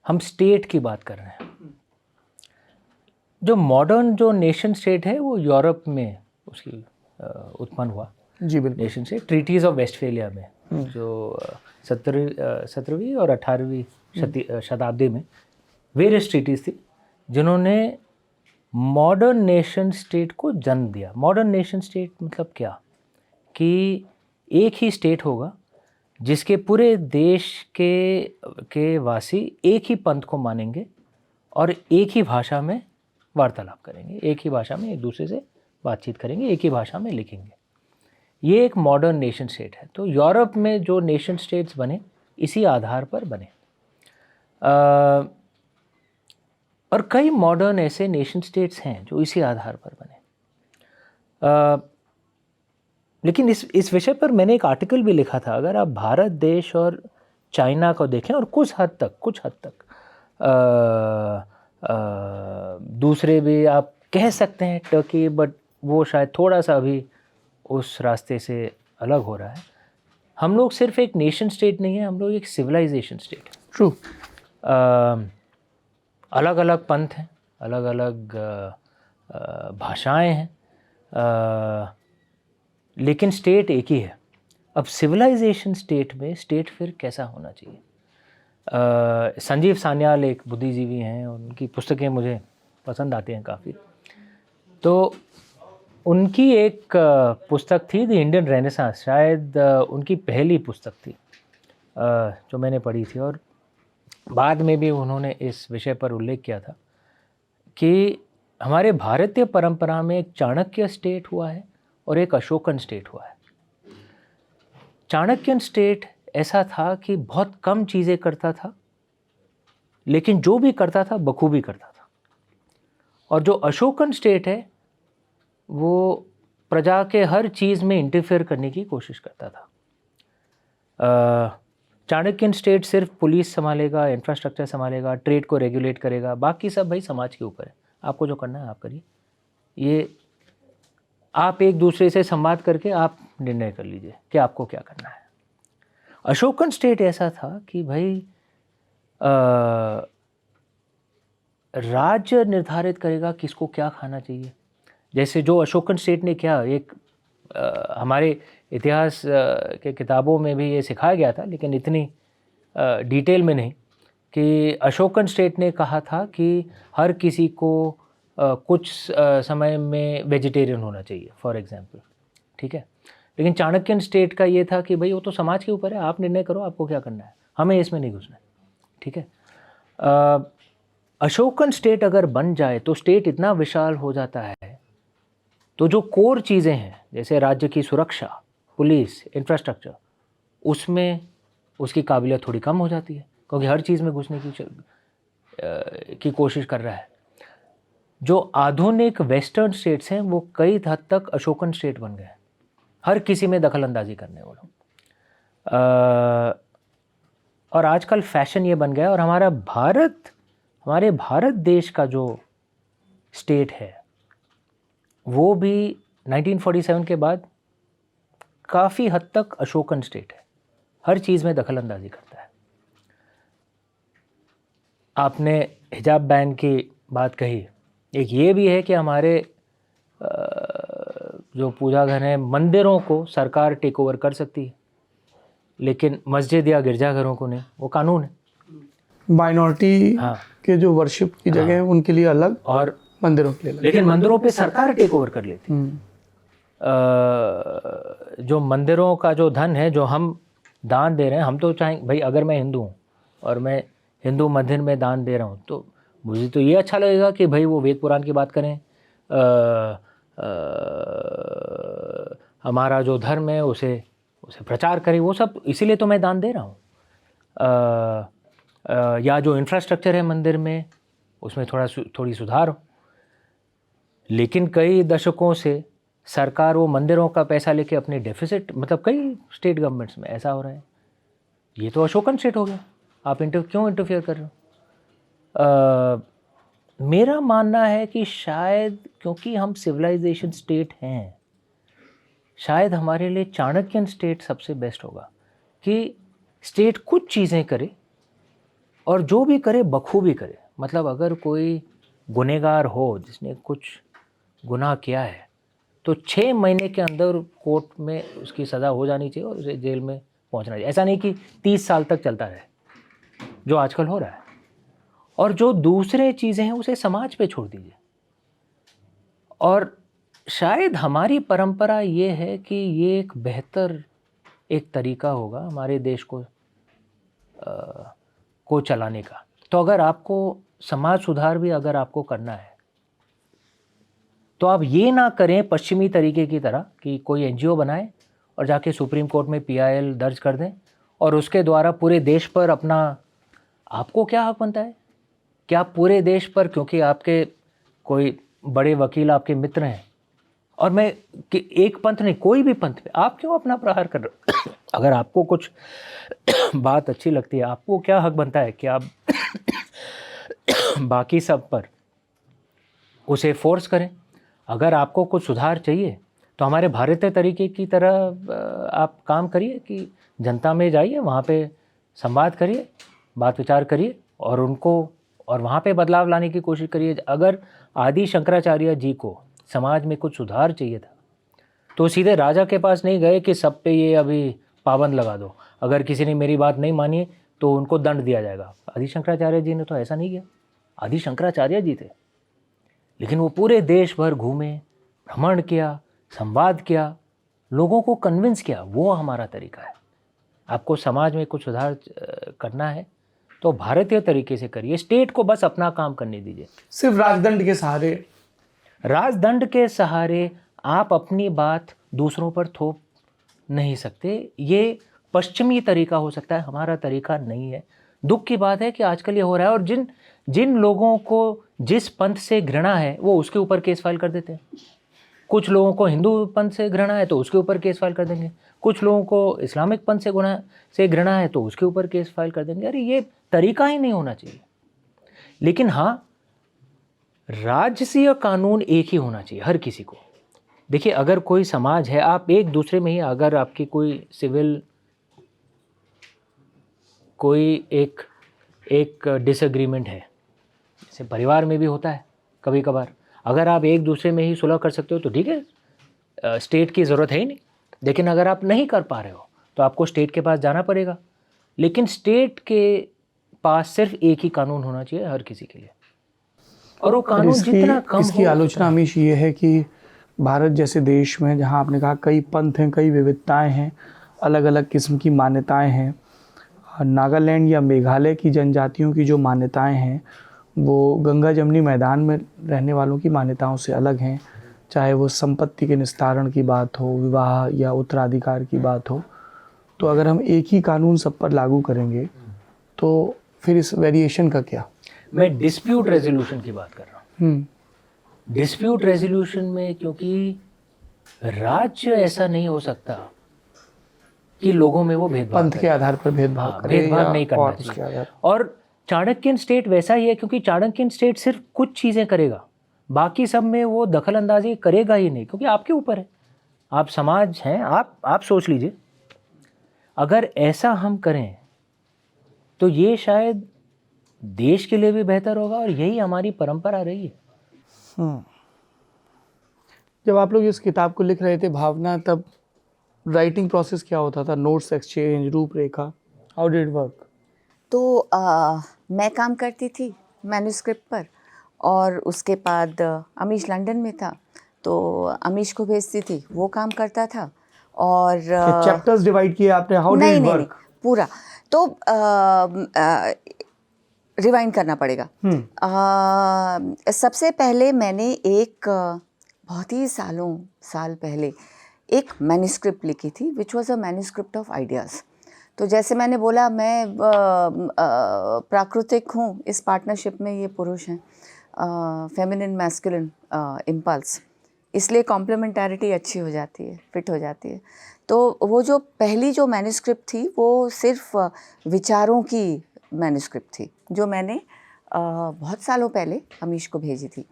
हम स्टेट की बात कर रहे हैं, जो मॉडर्न जो नेशन स्टेट है वो यूरोप में उसकी उत्पन्न हुआ। जी बिल्कुल। Nation state treaties of Westphalia में जो 17वीं और 18वीं शताब्दी में वेरियस ट्रीटीज थी जिन्होंने मॉडर्न नेशन स्टेट को जन्म दिया। मॉडर्न नेशन स्टेट मतलब क्या, कि एक ही स्टेट होगा जिसके पूरे देश के वासी एक ही पंथ को मानेंगे और एक ही भाषा में वार्तालाप करेंगे, एक ही भाषा में एक दूसरे से बातचीत करेंगे, एक ही भाषा में लिखेंगे। ये एक मॉडर्न नेशन स्टेट है। तो यूरोप में जो नेशन स्टेट्स बने इसी आधार पर बने, और कई मॉडर्न ऐसे नेशन स्टेट्स हैं जो इसी आधार पर बने। लेकिन इस विषय पर मैंने एक आर्टिकल भी लिखा था। अगर आप भारत देश और चाइना को देखें और कुछ हद तक दूसरे भी आप कह सकते हैं टर्की, बट वो शायद थोड़ा सा अभी उस रास्ते से अलग हो रहा है। हम लोग सिर्फ एक नेशन स्टेट नहीं है, हम लोग एक सिविलाइजेशन स्टेट है। ट्रू। अलग अलग पंथ हैं, अलग अलग भाषाएं हैं, लेकिन स्टेट एक ही है। अब सिविलाइजेशन स्टेट में स्टेट फिर कैसा होना चाहिए? संजीव सान्याल एक बुद्धिजीवी हैं, उनकी पुस्तकें मुझे पसंद आती हैं काफ़ी। तो उनकी एक पुस्तक थी द इंडियन रेनेसांस, शायद उनकी पहली पुस्तक थी जो मैंने पढ़ी थी, और बाद में भी उन्होंने इस विषय पर उल्लेख किया था कि हमारे भारतीय परंपरा में एक चाणक्य स्टेट हुआ है और एक अशोकन स्टेट हुआ है। चाणक्यन स्टेट ऐसा था कि बहुत कम चीज़ें करता था, लेकिन जो भी करता था बखूबी करता था। और जो अशोकन स्टेट है वो प्रजा के हर चीज़ में इंटरफेयर करने की कोशिश करता था। चाणक्यन स्टेट सिर्फ पुलिस संभालेगा, इंफ्रास्ट्रक्चर संभालेगा, ट्रेड को रेगुलेट करेगा, बाकी सब भाई समाज के ऊपर है, आपको जो करना है आप करिए। ये आप एक दूसरे से संवाद करके आप निर्णय कर लीजिए कि आपको क्या करना है। अशोकन स्टेट ऐसा था कि भाई राज्य निर्धारित करेगा किसको क्या खाना चाहिए। जैसे जो अशोकन स्टेट ने क्या एक हमारे इतिहास के किताबों में भी ये सिखाया गया था, लेकिन इतनी डिटेल में नहीं, कि अशोकन स्टेट ने कहा था कि हर किसी को कुछ समय में वेजिटेरियन होना चाहिए फॉर एग्जांपल, ठीक है। लेकिन चाणक्यन स्टेट का ये था कि भाई वो तो समाज के ऊपर है, आप निर्णय करो आपको क्या करना है, हमें इसमें नहीं घुसना है, ठीक है। अशोकन स्टेट अगर बन जाए तो स्टेट इतना विशाल हो जाता है, तो जो कोर चीज़ें हैं जैसे राज्य की सुरक्षा, पुलिस, इंफ्रास्ट्रक्चर, उसमें उसकी काबिलियत थोड़ी कम हो जाती है, क्योंकि हर चीज़ में घुसने की कोशिश कर रहा है। जो आधुनिक वेस्टर्न स्टेट्स हैं वो कई हद तक अशोकन स्टेट बन गए, हर किसी में दखल अंदाजी करने वालों। और आजकल फैशन ये बन गया, और हमारे भारत देश का जो स्टेट है वो भी 1947 के बाद काफ़ी हद तक अशोकन स्टेट है, हर चीज़ में दखल अंदाजी करता है। आपने हिजाब बैन की बात कही, एक ये भी है कि हमारे जो पूजा घर हैं, मंदिरों को सरकार टेक ओवर कर सकती है, लेकिन मस्जिद या गिरजाघरों को नहीं, वो कानून है। माइनॉरिटी के जो वर्शिप की जगह है उनके लिए अलग और मंदिरों के लिए अलग, लेकिन मंदिरों पे सरकार टेक ओवर कर लेती है। जो मंदिरों का जो धन है जो हम दान दे रहे हैं, हम तो चाहें भाई अगर मैं हिंदू हूँ और मैं हिंदू मंदिर में दान दे रहा हूँ तो मुझे तो ये अच्छा लगेगा कि भाई वो वेद पुराण की बात करें, हमारा जो धर्म है उसे प्रचार करें, वो सब इसीलिए तो मैं दान दे रहा हूँ। या जो इंफ्रास्ट्रक्चर है मंदिर में उसमें थोड़ी सुधार हो। लेकिन कई दशकों से सरकार वो मंदिरों का पैसा लेके अपने डेफिसिट, मतलब कई स्टेट गवर्नमेंट्स में ऐसा हो रहा है। ये तो अशोकन स्टेट हो गया, आप क्यों इंटरफेयर कर रहे हो? मेरा मानना है कि शायद क्योंकि हम सिविलाइजेशन स्टेट हैं, शायद हमारे लिए चाणक्यन स्टेट सबसे बेस्ट होगा कि स्टेट कुछ चीज़ें करे और जो भी करे बखूबी करे। मतलब अगर कोई गुनहगार हो जिसने कुछ गुनाह किया है तो 6 महीने के अंदर कोर्ट में उसकी सज़ा हो जानी चाहिए और उसे जेल में पहुंचना चाहिए। ऐसा नहीं कि 30 साल तक चलता रहे जो आजकल हो रहा है। और जो दूसरे चीज़ें हैं उसे समाज पे छोड़ दीजिए। और शायद हमारी परंपरा ये है कि ये एक बेहतर एक तरीका होगा हमारे देश को चलाने का। तो अगर आपको समाज सुधार भी अगर आपको करना है तो आप ये ना करें पश्चिमी तरीके की तरह कि कोई एनजीओ बनाए और जाके सुप्रीम कोर्ट में PIL दर्ज कर दें और उसके द्वारा पूरे देश पर अपना, आपको क्या हक बनता है कि आप पूरे देश पर, क्योंकि आपके कोई बड़े वकील आपके मित्र हैं और मैं कि एक पंथ नहीं कोई भी पंथ पे आप क्यों अपना प्रहार कर रहे हो? अगर आपको कुछ बात अच्छी लगती है आपको क्या हक बनता है कि आप बाकी सब पर उसे फोर्स करें। अगर आपको कुछ सुधार चाहिए तो हमारे भारतीय तरीके की तरह आप काम करिए कि जनता में जाइए, वहाँ पे संवाद करिए, बात विचार करिए और वहाँ पे बदलाव लाने की कोशिश करिए। अगर आदि शंकराचार्य जी को समाज में कुछ सुधार चाहिए था तो सीधे राजा के पास नहीं गए कि सब पे ये अभी पाबंद लगा दो, अगर किसी ने मेरी बात नहीं मानी तो उनको दंड दिया जाएगा। आदि शंकराचार्य जी ने तो ऐसा नहीं किया। आदि शंकराचार्य जी थे, लेकिन वो पूरे देश भर घूमे, भ्रमण किया, संवाद किया, लोगों को कन्विंस किया। वो हमारा तरीका है। आपको समाज में कुछ सुधार करना है तो भारतीय तरीके से करिए। स्टेट को बस अपना काम करने दीजिए। सिर्फ राजदंड के सहारे, राजदंड के सहारे आप अपनी बात दूसरों पर थोप नहीं सकते। ये पश्चिमी तरीका हो सकता है, हमारा तरीका नहीं है। दुख की बात है कि आजकल ये हो रहा है, और जिन लोगों को जिस पंथ से घृणा है वो उसके ऊपर केस फाइल कर देते हैं। कुछ लोगों को हिंदू पंथ से घृणा है तो उसके ऊपर केस फाइल कर देंगे, कुछ लोगों को इस्लामिक पंथ से घृणा है तो उसके ऊपर केस फाइल कर देंगे। अरे ये तरीका ही नहीं होना चाहिए। लेकिन हाँ, राजसीय कानून एक ही होना चाहिए हर किसी को। देखिए, अगर कोई समाज है, आप एक दूसरे में ही, अगर आपकी कोई सिविल कोई एक डिसएग्रीमेंट है, जैसे परिवार में भी होता है कभी कभार, अगर आप एक दूसरे में ही सुलह कर सकते हो तो ठीक है, स्टेट की ज़रूरत है ही नहीं। लेकिन अगर आप नहीं कर पा रहे हो तो आपको स्टेट के पास जाना पड़ेगा। लेकिन स्टेट के पास सिर्फ एक ही कानून होना चाहिए हर किसी के लिए, और वो कानून जितना कम इसकी आलोचना हमेशा ये है कि भारत जैसे देश में, जहाँ आपने कहा कई पंथ हैं, कई विविधताएं हैं, अलग अलग किस्म की मान्यताएं हैं, नागालैंड या मेघालय की जनजातियों की जो मान्यताएं हैं वो गंगा जमुनी मैदान में रहने वालों की मान्यताओं से अलग हैं। चाहे वो संपत्ति के निस्तारण की बात हो, विवाह या उत्तराधिकार की बात हो, तो अगर हम एक ही कानून सब पर लागू करेंगे तो फिर इस वेरिएशन का क्या? मैं डिस्प्यूट रेजोल्यूशन की बात कर रहा हूँ। डिस्प्यूट रेजोल्यूशन में, क्योंकि राज्य ऐसा नहीं हो सकता कि लोगों में वो भेदभाव पंथ के आधार पर भेदभाव नहीं करना चाहिए। और चाणक्यन स्टेट वैसा ही है, क्योंकि चाणक्यन स्टेट सिर्फ कुछ चीज़ें करेगा, बाकी सब में वो दखल अंदाजी करेगा ही नहीं, क्योंकि आपके ऊपर है, आप समाज हैं। आप सोच लीजिए, अगर ऐसा हम करें तो ये शायद देश के लिए भी बेहतर होगा, और यही हमारी परंपरा रही है। जब आप लोग इस किताब को लिख रहे थे भावना, तब राइटिंग प्रोसेस क्या होता था? नोट्स एक्सचेंज, रूपरेखा, हाउ डिड इट वर्क? तो मैं काम करती थी मैन्युस्क्रिप्ट पर, और उसके बाद अमीश लंदन में था तो अमीश को भेजती थी, वो काम करता था। और चैप्टर्स डिवाइड किए आपने? How did it work? नहीं, पूरा तो रिवाइंड करना पड़ेगा। सबसे पहले मैंने एक बहुत ही साल पहले एक मैन्युस्क्रिप्ट लिखी थी, which was a manuscript of ideas. तो जैसे मैंने बोला, मैं प्राकृतिक हूँ, इस पार्टनरशिप में ये पुरुष हैं, फेमिनिन मैस्कुलिन इम्पल्स, इसलिए कॉम्प्लीमेंटारिटी अच्छी हो जाती है, फिट हो जाती है। तो वो जो पहली जो मैन्युस्क्रिप्ट थी वो सिर्फ विचारों की मैन्युस्क्रिप्ट थी, जो मैंने बहुत सालों पहले अमीश को भेजी थी।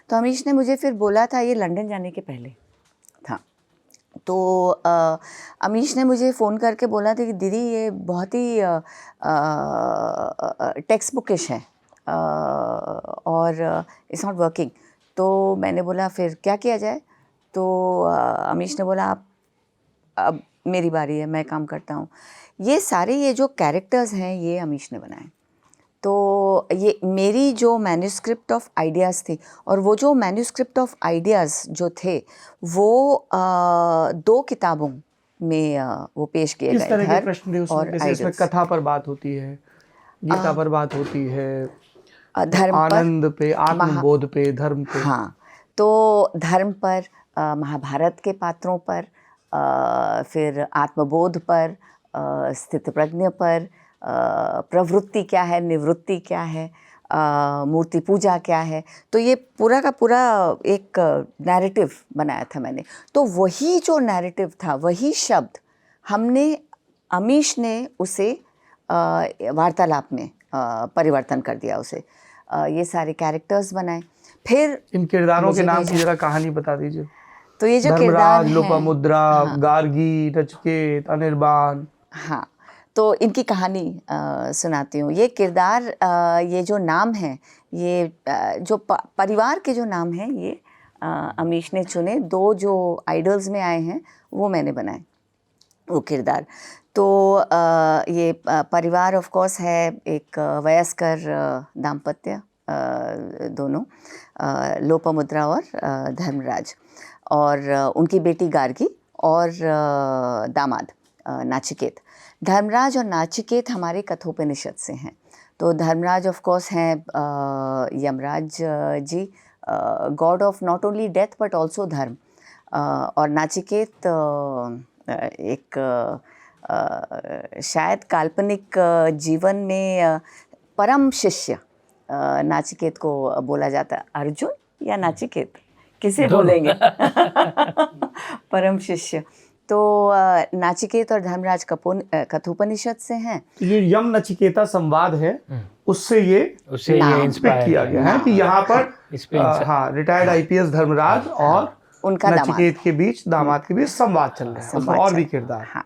तो अमीश ने मुझे फिर बोला था, ये लंदन जाने के पहले था, तो अमीश ने मुझे फ़ोन करके बोला था कि दीदी ये बहुत ही टेक्स्ट बुकिश है और इट्स नॉट वर्किंग। तो मैंने बोला फिर क्या किया जाए? तो अमीश ने बोला अब मेरी बारी है, मैं काम करता हूँ। ये जो कैरेक्टर्स हैं ये अमीश ने बनाए। तो ये मेरी जो मैन्युस्क्रिप्ट ऑफ आइडियाज़ थी, और वो जो मैन्युस्क्रिप्ट ऑफ आइडियाज़ जो थे वो 2 किताबों में वो पेश किए गए। किस तरह के प्रश्न थे उसमें? जैसे इसमें कथा पर बात होती है, गीता पर बात होती है, धर्म पर, आनंद पे, आत्मबोध पे, धर्म पे। हाँ, तो धर्म पर, महाभारत के पात्रों पर, फिर आत्मबोध पर, स्थितप्रज्ञ पर, प्रवृत्ति क्या है, निवृत्ति क्या है, मूर्ति पूजा क्या है। तो ये पूरा का पूरा एक नैरेटिव बनाया था मैंने। तो वही जो नैरेटिव था, वही शब्द अमीश ने उसे वार्तालाप में परिवर्तन कर दिया उसे। ये सारे कैरेक्टर्स बनाए। फिर इन किरदारों के मुझे नाम की भेजा। जरा कहानी बता दीजिए। तो ये जो किरदार धर्मराज, हैं, लोपामुद्रा, हाँ, गार्गी, नचिकेत, अनिर्बान। हाँ, तो इनकी कहानी सुनाती हूँ। ये किरदार, ये जो नाम है, ये जो परिवार के जो नाम हैं, ये अमीश ने चुने। 2 जो आइडल्स में आए हैं वो मैंने बनाए, वो किरदार। तो ये परिवार ऑफ कोर्स है एक वयस्कर दाम्पत्य, दोनों, लोपामुद्रा और धर्मराज, और उनकी बेटी गार्गी और दामाद नाचिकेत। धर्मराज और नाचिकेत हमारे कठोपनिषद से हैं। तो धर्मराज ऑफ कोर्स हैं Yamraj ji, god of not only death but also dharma. और नाचिकेत एक शायद काल्पनिक जीवन में परम शिष्य, नाचिकेत को बोला जाता है। अर्जुन या नाचिकेत, किसे बोलेंगे? परम शिष्य। तो नाचिकेत और धर्मराज कठोपनिषद से हैं। तो ये यम नचिकेता संवाद है, उससे ये नाम इंस्पायर किया गया है कि यहाँ पर इस पे हाँ रिटायर्ड आईपीएस धर्मराज और उनका नचिकेत के बीच, दामाद के बीच संवाद चल रहा है। उसमें और भी किरदार। हाँ,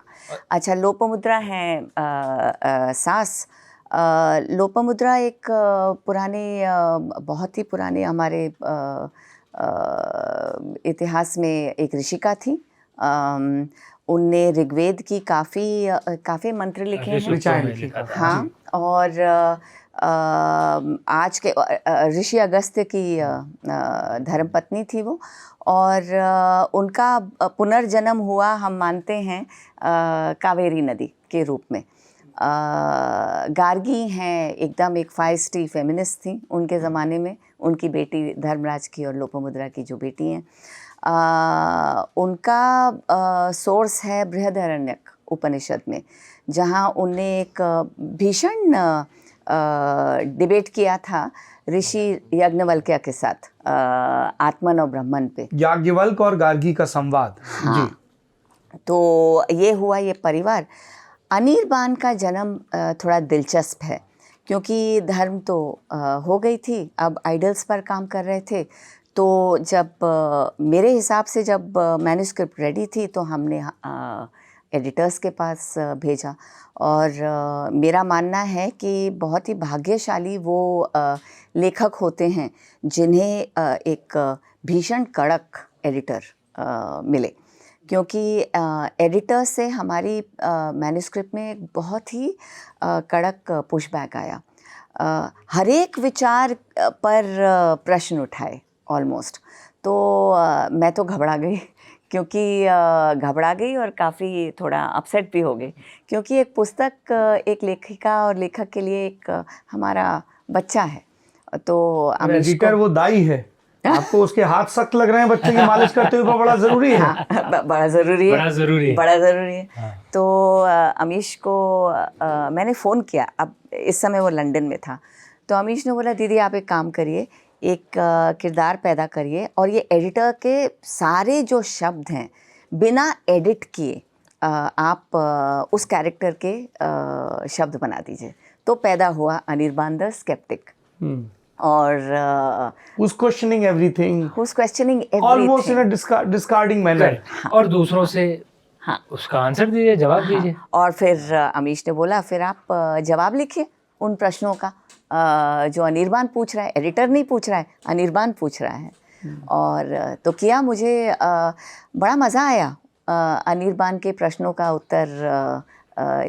अच्छा, लोपामुद्रा हैं सास। लोपामुद्रा एक पुराने, बहुत ही पुराने हमारे इतिहास में एक ऋषिका थी। उनने ऋग्वेद की काफ़ी मंत्र लिखे हैं। ऋचाएं लिखी। हाँ, और आज के ऋषि अगस्त्य की धर्मपत्नी थी वो, और उनका पुनर्जन्म हुआ, हम मानते हैं, कावेरी नदी के रूप में। गार्गी हैं एकदम एक फाइस्टी फेमिनिस्ट थी उनके ज़माने में, उनकी बेटी धर्मराज की और लोपामुद्रा की जो बेटी हैं। उनका सोर्स है बृहदारण्यक उपनिषद में, जहाँ उनने एक भीषण डिबेट किया था ऋषि याज्ञवल्क्य के साथ आत्मन और ब्रह्मन पे। याज्ञवल्क्य और गार्गी का संवाद। हाँ, जी। तो ये हुआ ये परिवार। अनिर्बान का जन्म थोड़ा दिलचस्प है, क्योंकि धर्म तो हो गई थी, अब आइडल्स पर काम कर रहे थे। तो जब मेरे हिसाब से जब मैन्युस्क्रिप्ट रेडी थी तो हमने एडिटर्स के पास भेजा, और मेरा मानना है कि बहुत ही भाग्यशाली वो लेखक होते हैं जिन्हें एक भीषण कड़क एडिटर मिले, क्योंकि एडिटर से हमारी मैन्युस्क्रिप्ट में एक बहुत ही कड़क पुशबैक आया। हर एक विचार पर प्रश्न उठाए ऑलमोस्ट। तो मैं तो घबरा गई, क्योंकि घबरा गई और काफ़ी थोड़ा अपसेट भी हो गई, क्योंकि एक पुस्तक एक लेखिका और लेखक के लिए एक हमारा बच्चा है। तो एडिटर वो दाई है, आपको उसके हाथ सख्त लग रहे हैं बच्चे की मालिश करते हुए, बड़ा ज़रूरी है। हाँ, बड़ा ज़रूरी है, बड़ा ज़रूरी है। हाँ। तो अमीश को मैंने फ़ोन किया, अब इस समय वो लंदन में था। तो अमीश ने बोला, दीदी आप एक काम करिए, एक किरदार पैदा करिए, और ये एडिटर के सारे जो शब्द हैं बिना एडिट किए आप उस कैरेक्टर के शब्द बना दीजिए। तो पैदा हुआ अनिर्बान द स्केप्टिक, और who's questioning everything, almost in a discarding manner। हाँ। और दूसरों से हाँ उसका आंसर दीजिए, जवाब दीजिए। और फिर अमीश ने बोला, फिर आप जवाब लिखिए उन प्रश्नों का जो अनिर्बान पूछ रहा है। एडिटर नहीं पूछ रहा है, अनिर्बान पूछ रहा है। और तो किया, मुझे बड़ा मज़ा आया अनिर्बान के प्रश्नों का उत्तर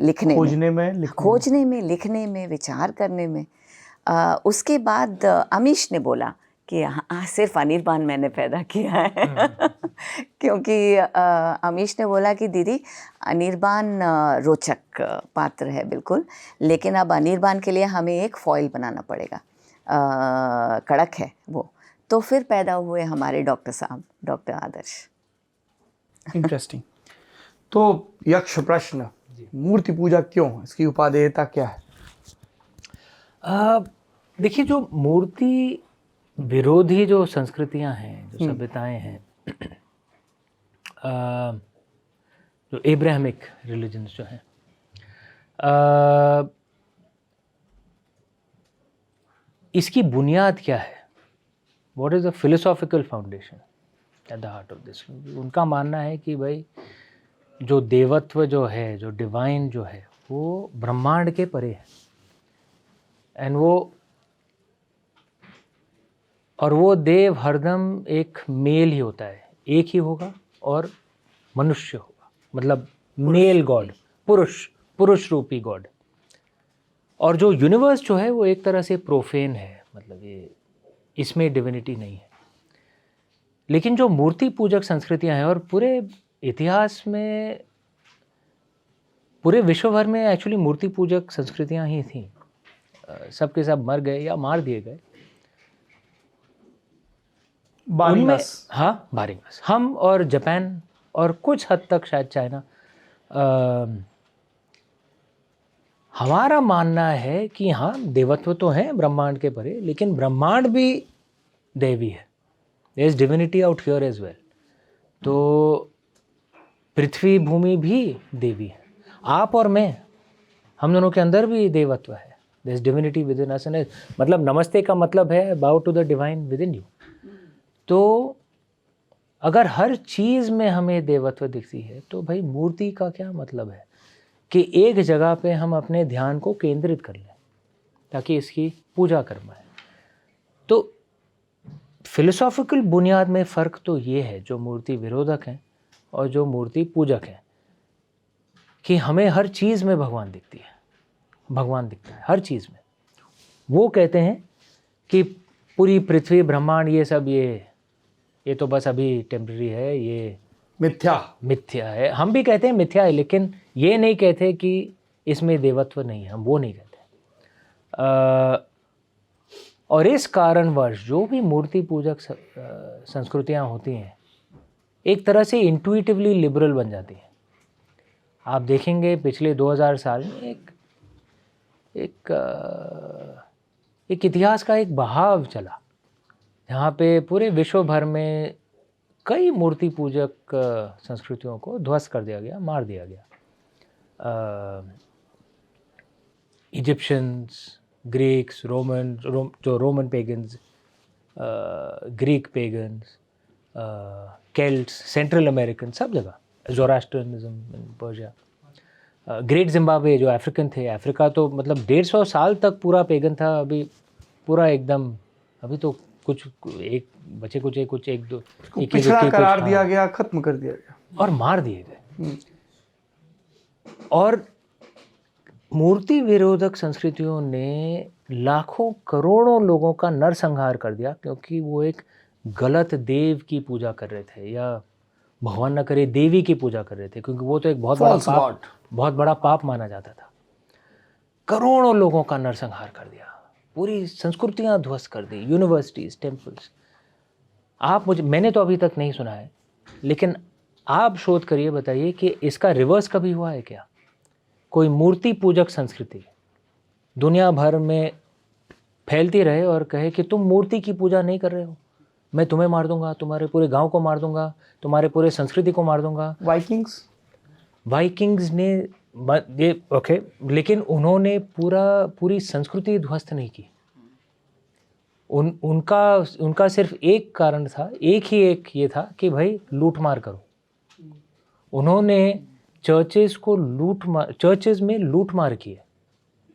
लिखने में, लिखने में, विचार करने में। उसके बाद अमीश ने बोला कि हाँ, सिर्फ अनिर्बान मैंने पैदा किया है। क्योंकि अमीश ने बोला कि दीदी अनिर्बान रोचक पात्र है बिल्कुल, लेकिन अब अनिर्बान के लिए हमें एक फॉइल बनाना पड़ेगा, कड़क है वो। तो फिर पैदा हुए हमारे डॉक्टर साहब, डॉक्टर आदर्श। इंटरेस्टिंग। तो यक्ष प्रश्न, मूर्ति पूजा क्यों, इसकी उपादेयता क्या है? देखिए, जो मूर्ति विरोधी जो संस्कृतियां हैं, जो सभ्यताएं हैं, जो एब्राहमिक रिलीजन्स जो हैं, इसकी बुनियाद क्या है? What is the philosophical foundation at the heart of this? उनका मानना है कि भाई जो देवत्व जो है, जो डिवाइन जो है, वो ब्रह्मांड के परे है, एंड वो देव हरदम एक मेल ही होता है, एक ही होगा और मनुष्य होगा, मतलब मेल गॉड, पुरुष रूपी गॉड। और जो यूनिवर्स जो है वो एक तरह से प्रोफेन है, मतलब ये इसमें डिविनिटी नहीं है। लेकिन जो मूर्ति पूजक संस्कृतियां हैं, और पूरे इतिहास में, पूरे विश्व भर में एक्चुअली मूर्ति पूजक संस्कृतियां ही थीं, सबके सब मर गए या मार दिए गए। बारिंगस। हाँ, बारिंगस। हम और जापान और कुछ हद तक शायद चाइना, हमारा मानना है कि हाँ, देवत्व तो है ब्रह्मांड के परे, लेकिन ब्रह्मांड भी देवी है। There is divinity out here as well. तो पृथ्वी भूमि भी देवी है। आप और मैं, हम दोनों के अंदर भी देवत्व है। There is divinity within us, मतलब नमस्ते का मतलब है bow to the divine within you. तो अगर हर चीज़ में हमें देवत्व दिखती है, तो भाई मूर्ति का क्या मतलब है कि एक जगह पे हम अपने ध्यान को केंद्रित कर लें ताकि इसकी पूजा कर पाएं। तो फिलोसॉफिकल बुनियाद में फ़र्क तो ये है, जो मूर्ति विरोधक हैं और जो मूर्ति पूजक हैं, कि हमें हर चीज़ में भगवान दिखती है, भगवान दिखता है हर चीज़ में। वो कहते हैं कि पूरी पृथ्वी, ब्रह्मांड, ये सब ये तो बस अभी टेम्पररी है, ये मिथ्या है। हम भी कहते हैं मिथ्या है, लेकिन ये नहीं कहते कि इसमें देवत्व नहीं है, हम वो नहीं कहते। और इस कारणवश जो भी मूर्ति पूजक संस्कृतियां होती हैं, एक तरह से इंट्यूटिवली लिबरल बन जाती हैं। आप देखेंगे पिछले 2000 साल में एक इतिहास का एक बहाव चला, जहाँ पे पूरे विश्व भर में कई मूर्ति पूजक संस्कृतियों को ध्वस्त कर दिया गया, मार दिया गया। Egyptians, Greeks, Roman pagans, Greek pagans, Celts, central American, सब जगह ज़ोरास्ट्रियनिज्म इन पर्शिया, ग्रेट जिम्बाब्वे जो अफ्रीकन थे, अफ्रीका तो मतलब 150 साल तक पूरा पेगन था, अभी पूरा एकदम, अभी तो कुछ एक बचे, कुछ एक दो पिछड़ा करार दिया गया, खत्म कर दिया गया और मार दिए गए। और मूर्ति विरोधक संस्कृतियों ने लाखों करोड़ों लोगों का नरसंहार कर दिया, क्योंकि वो एक गलत देव की पूजा कर रहे थे, या भगवान न करे देवी की पूजा कर रहे थे, क्योंकि वो तो एक बहुत बड़ा पाप माना जाता था। करोड़ों लोगों का नरसंहार कर दिया, पूरी संस्कृतियां ध्वस्त कर दी, यूनिवर्सिटीज, टेम्पल्स। मैंने तो अभी तक नहीं सुना है, लेकिन आप शोध करिए, बताइए कि इसका रिवर्स कभी हुआ है क्या? कोई मूर्ति पूजक संस्कृति दुनिया भर में फैलती रहे और कहे कि तुम मूर्ति की पूजा नहीं कर रहे हो, मैं तुम्हें मार दूंगा, तुम्हारे पूरे गांव को मार दूंगा, तुम्हारे पूरे संस्कृति को मार दूंगा। वाइकिंग्स ने ये ओके, लेकिन उन्होंने पूरी संस्कृति ध्वस्त नहीं की। उनका सिर्फ एक कारण था, एक ये था कि भाई लूट मार करो। उन्होंने चर्चेज में लूट मार की है,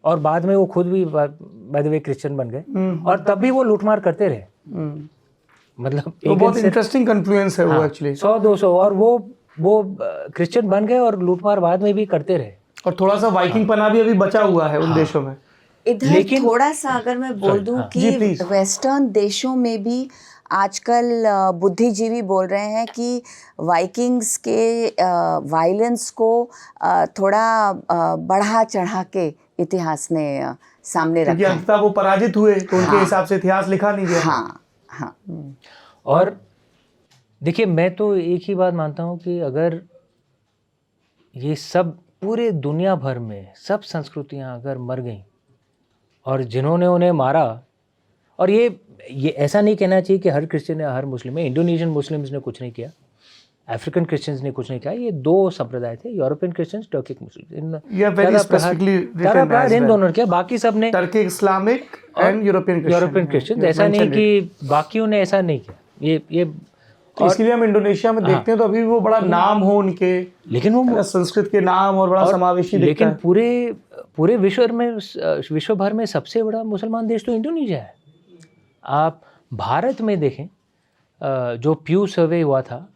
और बाद में वो खुद भी बाय द वे क्रिश्चियन बन गए, और तब भी वो लूट मार करते रहे। मतलब तो बहुत इंटरेस्टिंग कन्फ्लुएंस है वो एक्चुअली। 100-200 और वो क्रिश्चियन बन गए और लूटमार बाद में भी करते रहे। और थोड़ा सा वाइकिंग पना भी अभी बचा हुआ है उन देशों में। इधर थोड़ा सा अगर मैं बोल दूं कि वेस्टर्न देशों में भी आजकल बुद्धिजीवी बोल रहे हैं कि वाइकिंग्स के वायलेंस को थोड़ा बढ़ा चढ़ा के इतिहास ने सामने रखा, क्योंकि अंततः वो पराजित हुए, तो उनके हिसाब से इतिहास लिखा नहीं गया। हाँ। और देखिए, मैं तो एक ही बात मानता हूँ कि अगर ये सब पूरे दुनिया भर में सब संस्कृतियाँ अगर मर गईं, और जिन्होंने उन्हें मारा, और ये ऐसा नहीं कहना चाहिए कि हर क्रिश्चियन या हर मुस्लिम है, इंडोनेशियन मुस्लिम्स ने कुछ नहीं किया, अफ्रीकन क्रिश्चियंस ने कुछ नहीं कहा, ये दो संप्रदाय थे, European Christians, Turkic Muslim, You have very specifically written as in well. दोनों ने किया, बाकी सब ने Turkic Islamic and European Christian. European Christians, You have ऐसा नहीं mentioned it. कि बाकियों ने ऐसा नहीं किया, ये तो इसके लिए हम इंडोनेशिया में देखते हैं तो अभी भी वो बड़ा नाम हो उनके, लेकिन वो संस्कृत के नाम और बड़ा समावेशी दिखता लेकिन है। पूरे विश्व भर में सबसे बड़ा मुसलमान देश तो इंडोनेशिया है। आप भारत में देखें, जो प्यू सर्वे हुआ था,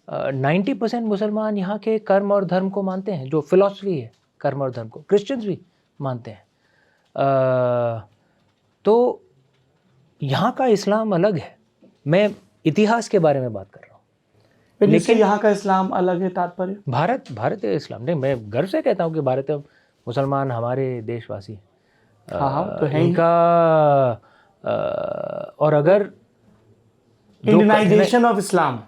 90% मुसलमान यहाँ के कर्म और धर्म को मानते हैं, जो फिलॉसफी है कर्म और धर्म को, क्रिश्चियंस भी मानते हैं। तो यहाँ का इस्लाम अलग है। मैं इतिहास के बारे में बात कर रहा हूँ, लेकिन यहाँ का इस्लाम अलग है, तात्पर्य भारत इस्लाम नहीं, मैं गर्व से कहता हूँ कि भारत मुसलमान हमारे देशवासी हैं। हाँ तो है ही। इनका और अगर इंडियनाइजेशन ऑफ इस्लाम,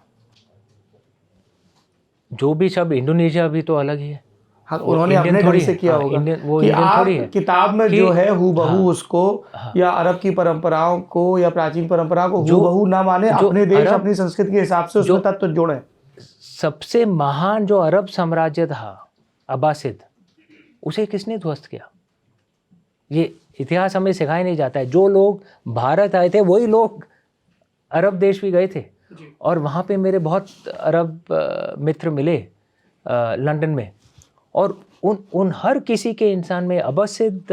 जो भी शब्द इंडोनेशिया भी तो अलग ही है। हाँ, उन्होंने अपने ढंग से किया होगा कि आप किताब में जो है हूबहू उसको या अरब की परंपराओं को या प्राचीन परंपराओं को हूबहू ना माने, अपने देश अपनी संस्कृति के हिसाब से उसमें तत्व जोड़े। सबसे महान जो अरब साम्राज्य था अब्बासिद, उसे किसने ध्वस्त किया? ये इतिहास हमें सिखाया नहीं जाता है। जो लोग भारत आए थे वही लोग अरब देश भी गए थे, और वहाँ पे मेरे बहुत अरब मित्र मिले लंदन में, और उन हर किसी के इंसान में अब्बासिद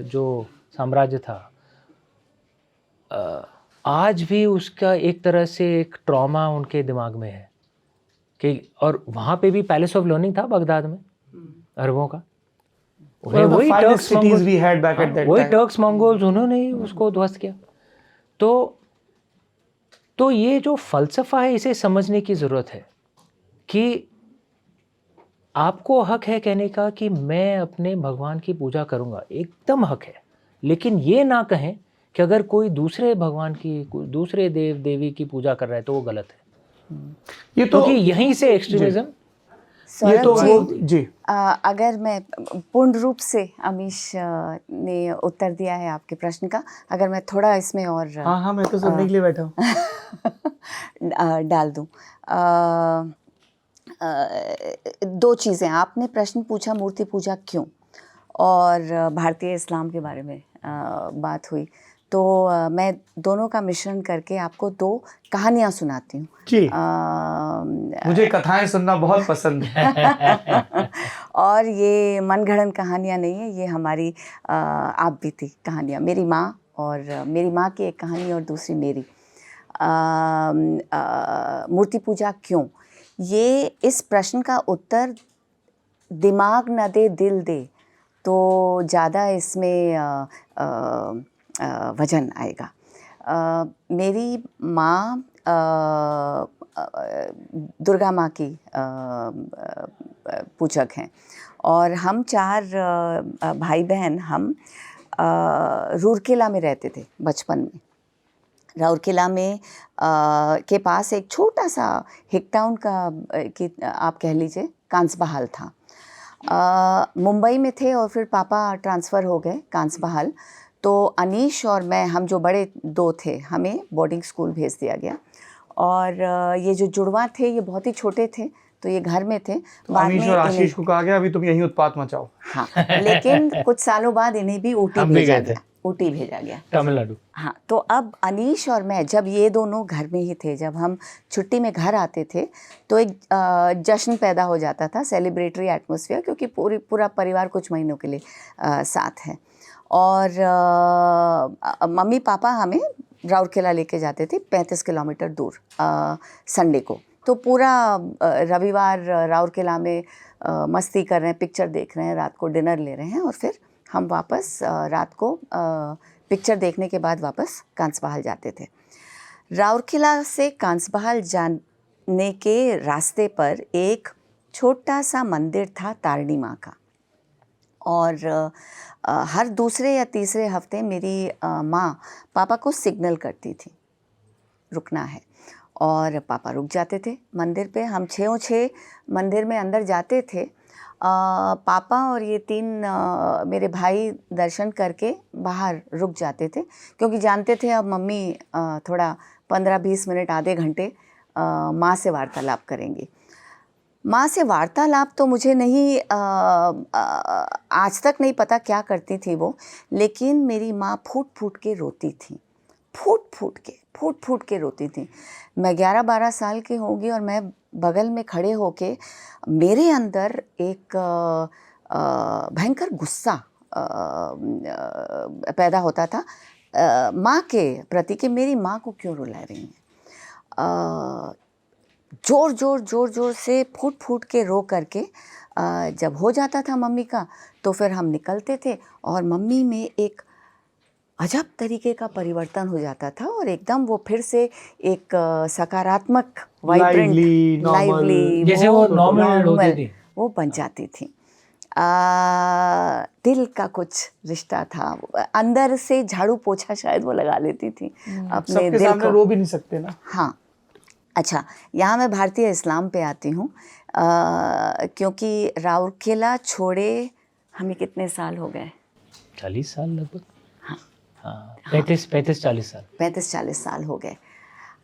जो साम्राज्य था, आज भी उसका एक तरह से एक ट्रॉमा उनके दिमाग में है कि, और वहाँ पे भी पैलेस ऑफ लर्निंग था बगदाद में अरबों का, वही टर्क्स मंगोल्स उन्होंने ही उसको ध्वस्त किया। तो ये जो फ़लसफ़ा है, इसे समझने की ज़रूरत है कि आपको हक है कहने का कि मैं अपने भगवान की पूजा करूंगा, एकदम हक है, लेकिन ये ना कहें कि अगर कोई दूसरे भगवान की, दूसरे देव देवी की पूजा कर रहा है तो वो गलत है। ये तो क्योंकि यहीं से एक्सट्रीमिज्म, ये तो वो जी। अगर मैं पूर्ण रूप से अमीश ने उत्तर दिया है आपके प्रश्न का, अगर मैं थोड़ा इसमें और हाँ मैं तो सुनने के लिए बैठा हूँ डाल दूँ। दो चीज़ें, आपने प्रश्न पूछा मूर्ति पूजा क्यों, और भारतीय इस्लाम के बारे में बात हुई, तो मैं दोनों का मिश्रण करके आपको दो कहानियाँ सुनाती हूँ जी। मुझे कथाएं सुनना बहुत पसंद है और ये मनगढ़ंत कहानियाँ नहीं है, ये हमारी आप बीती कहानियाँ, मेरी माँ और मेरी माँ की एक कहानी और दूसरी मेरी। मूर्ति पूजा क्यों, ये इस प्रश्न का उत्तर दिमाग न दे दिल दे तो ज़्यादा इसमें वजन आएगा। मेरी माँ दुर्गा माँ की पूजक हैं, और हम चार भाई बहन हम रूरकेला में रहते थे बचपन में। राउरकेला में के पास एक छोटा सा हिक टाउन का कि आप कह लीजिए कांसबहाल था। मुंबई में थे और फिर पापा ट्रांसफ़र हो गए कांसबहाल, तो अनीश और मैं, हम जो बड़े दो थे, हमें बोर्डिंग स्कूल भेज दिया गया, और ये जो जुड़वा थे ये बहुत ही छोटे थे, तो ये घर में थे। तो अनीश और आशीष को कहा गया अभी तुम यहीं उत्पात मचाओ। हाँ, लेकिन कुछ सालों बाद इन्हें भी ऊटी भेजा गया तमिलनाडु। हाँ, तो अब अनीश और मैं, जब ये दोनों घर में ही थे, जब हम छुट्टी में घर आते थे तो एक जश्न पैदा हो जाता था, सेलिब्रेटरी एटमॉस्फेयर, क्योंकि पूरा परिवार कुछ महीनों के लिए साथ है। और मम्मी पापा हमें राउरकेला लेके जाते थे 35 किलोमीटर दूर संडे को, तो पूरा रविवार राउरकेला में मस्ती कर रहे हैं, पिक्चर देख रहे हैं, रात को डिनर ले रहे हैं, और फिर हम वापस रात को पिक्चर देखने के बाद वापस कांसबहाल जाते थे। राउरकेला से कांसबहाल जाने के रास्ते पर एक छोटा सा मंदिर था तारणी माँ का, और हर दूसरे या तीसरे हफ्ते मेरी माँ पापा को सिग्नल करती थी रुकना है, और पापा रुक जाते थे मंदिर पे। हम 6 मंदिर में अंदर जाते थे। पापा और ये 3 मेरे भाई दर्शन करके बाहर रुक जाते थे, क्योंकि जानते थे अब मम्मी थोड़ा 15-20 मिनट आधे घंटे माँ से वार्तालाप करेंगी। माँ से वार्तालाप तो मुझे नहीं आज तक नहीं पता क्या करती थी वो, लेकिन मेरी माँ फूट फूट के रोती थी, फूट फूट के रोती थी। मैं 11-12 साल की होंगी और मैं बगल में खड़े होके मेरे अंदर एक भयंकर गुस्सा पैदा होता था माँ के प्रति कि मेरी माँ को क्यों रुला रही हैं। जोर से फूट फूट के रो करके जब हो जाता था मम्मी का, तो फिर हम निकलते थे और मम्मी में एक अजब तरीके का परिवर्तन हो जाता था और एकदम वो फिर से एक सकारात्मक वाइब्रेंट लाइवली जैसे वो नॉर्मल होती थी, वो बन जाती थी। दिल का कुछ रिश्ता था, अंदर से झाड़ू पोछा शायद वो लगा लेती थी अपने सबके दिल सामने को। रो भी नहीं सकते ना। हाँ, अच्छा, यहाँ मैं भारतीय इस्लाम पे आती हूँ क्योंकि राउरकेला छोड़े हमें कितने साल हो गए? 40 साल लगभग। हाँ, 35-40 साल। 35-40 साल हो गए।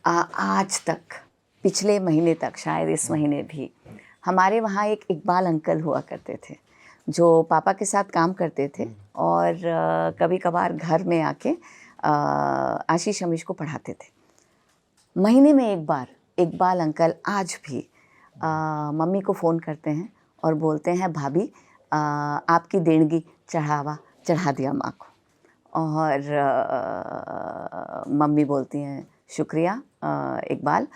आज तक, पिछले महीने तक, शायद इस महीने भी, हमारे वहाँ एक इकबाल अंकल हुआ करते थे जो पापा के साथ काम करते थे और कभी कभार घर में आके आशीष अमीश को पढ़ाते थे। महीने में एक बार इकबाल अंकल आज भी मम्मी को फ़ोन करते हैं और बोलते हैं, भाभी आपकी देणगी चढ़ा दिया माँ को। और मम्मी बोलती हैं, शुक्रिया इकबाल।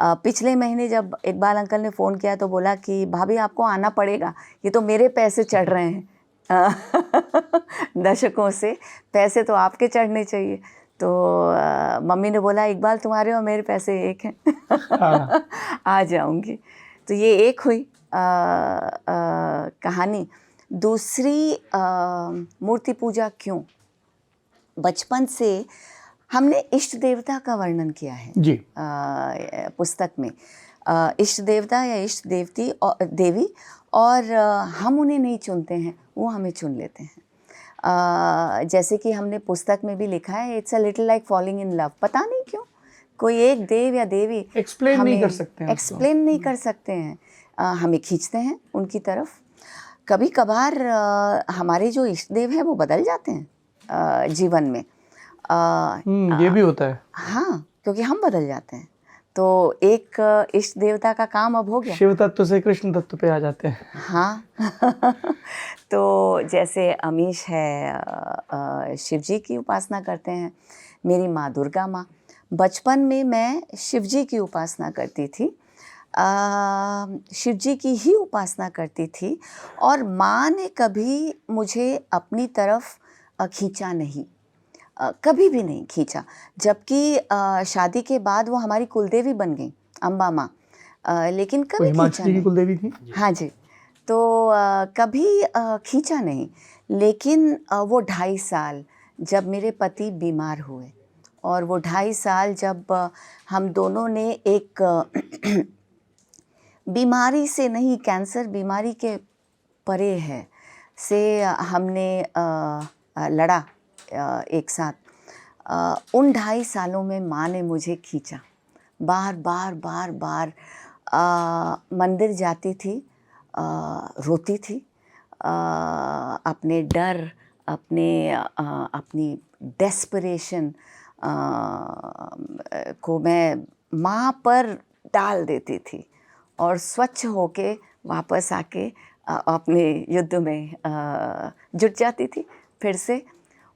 पिछले महीने जब इकबाल अंकल ने फ़ोन किया तो बोला कि भाभी आपको आना पड़ेगा, ये तो मेरे पैसे चढ़ रहे हैं दशकों से, पैसे तो आपके चढ़ने चाहिए। तो मम्मी ने बोला, इकबाल तुम्हारे और मेरे पैसे एक हैं आ जाऊंगी। तो ये एक हुई कहानी। दूसरी, मूर्ति पूजा क्यों? बचपन से हमने इष्ट देवता का वर्णन किया है जी पुस्तक में, इष्ट देवता या इष्ट देवती और देवी, और हम उन्हें नहीं चुनते हैं, वो हमें चुन लेते हैं। जैसे कि हमने पुस्तक में भी लिखा है, it's a little like falling in love. पता नहीं क्यों कोई एक देव या देवी एक्सप्लेन नहीं कर सकते हैं, एक्सप्लेन नहीं कर सकते हैं, हमें खींचते हैं उनकी तरफ। कभी कभार हमारे जो इष्ट देव हैं वो बदल जाते हैं जीवन में। ये भी होता है। हाँ, क्योंकि हम बदल जाते हैं। तो एक इष्ट देवता का काम अब हो गया, शिव तत्व से कृष्ण तत्व पे आ जाते हैं। हाँ तो जैसे अमीश है शिव जी की उपासना करते हैं, मेरी माँ दुर्गा माँ। बचपन में मैं शिव जी की उपासना करती थी, शिव जी की ही उपासना करती थी, और माँ ने कभी मुझे अपनी तरफ खींचा नहीं, कभी भी नहीं खींचा। जबकि शादी के बाद वो हमारी कुलदेवी बन गई, अम्बा माँ, लेकिन कभी खींचा की नहीं। कुलदेवी थी। हाँ जी, तो कभी खींचा नहीं। लेकिन वो 2.5 साल जब मेरे पति बीमार हुए, और वो 2.5 साल जब हम दोनों ने एक बीमारी से नहीं, कैंसर बीमारी के परे है से हमने लड़ा एक साथ, उन 2.5 सालों में माँ ने मुझे खींचा। बार बार मंदिर जाती थी, रोती थी, अपने डर, अपनी डेस्परेशन को मैं माँ पर डाल देती थी और स्वच्छ होके वापस आके अपने युद्ध में जुट जाती थी फिर से।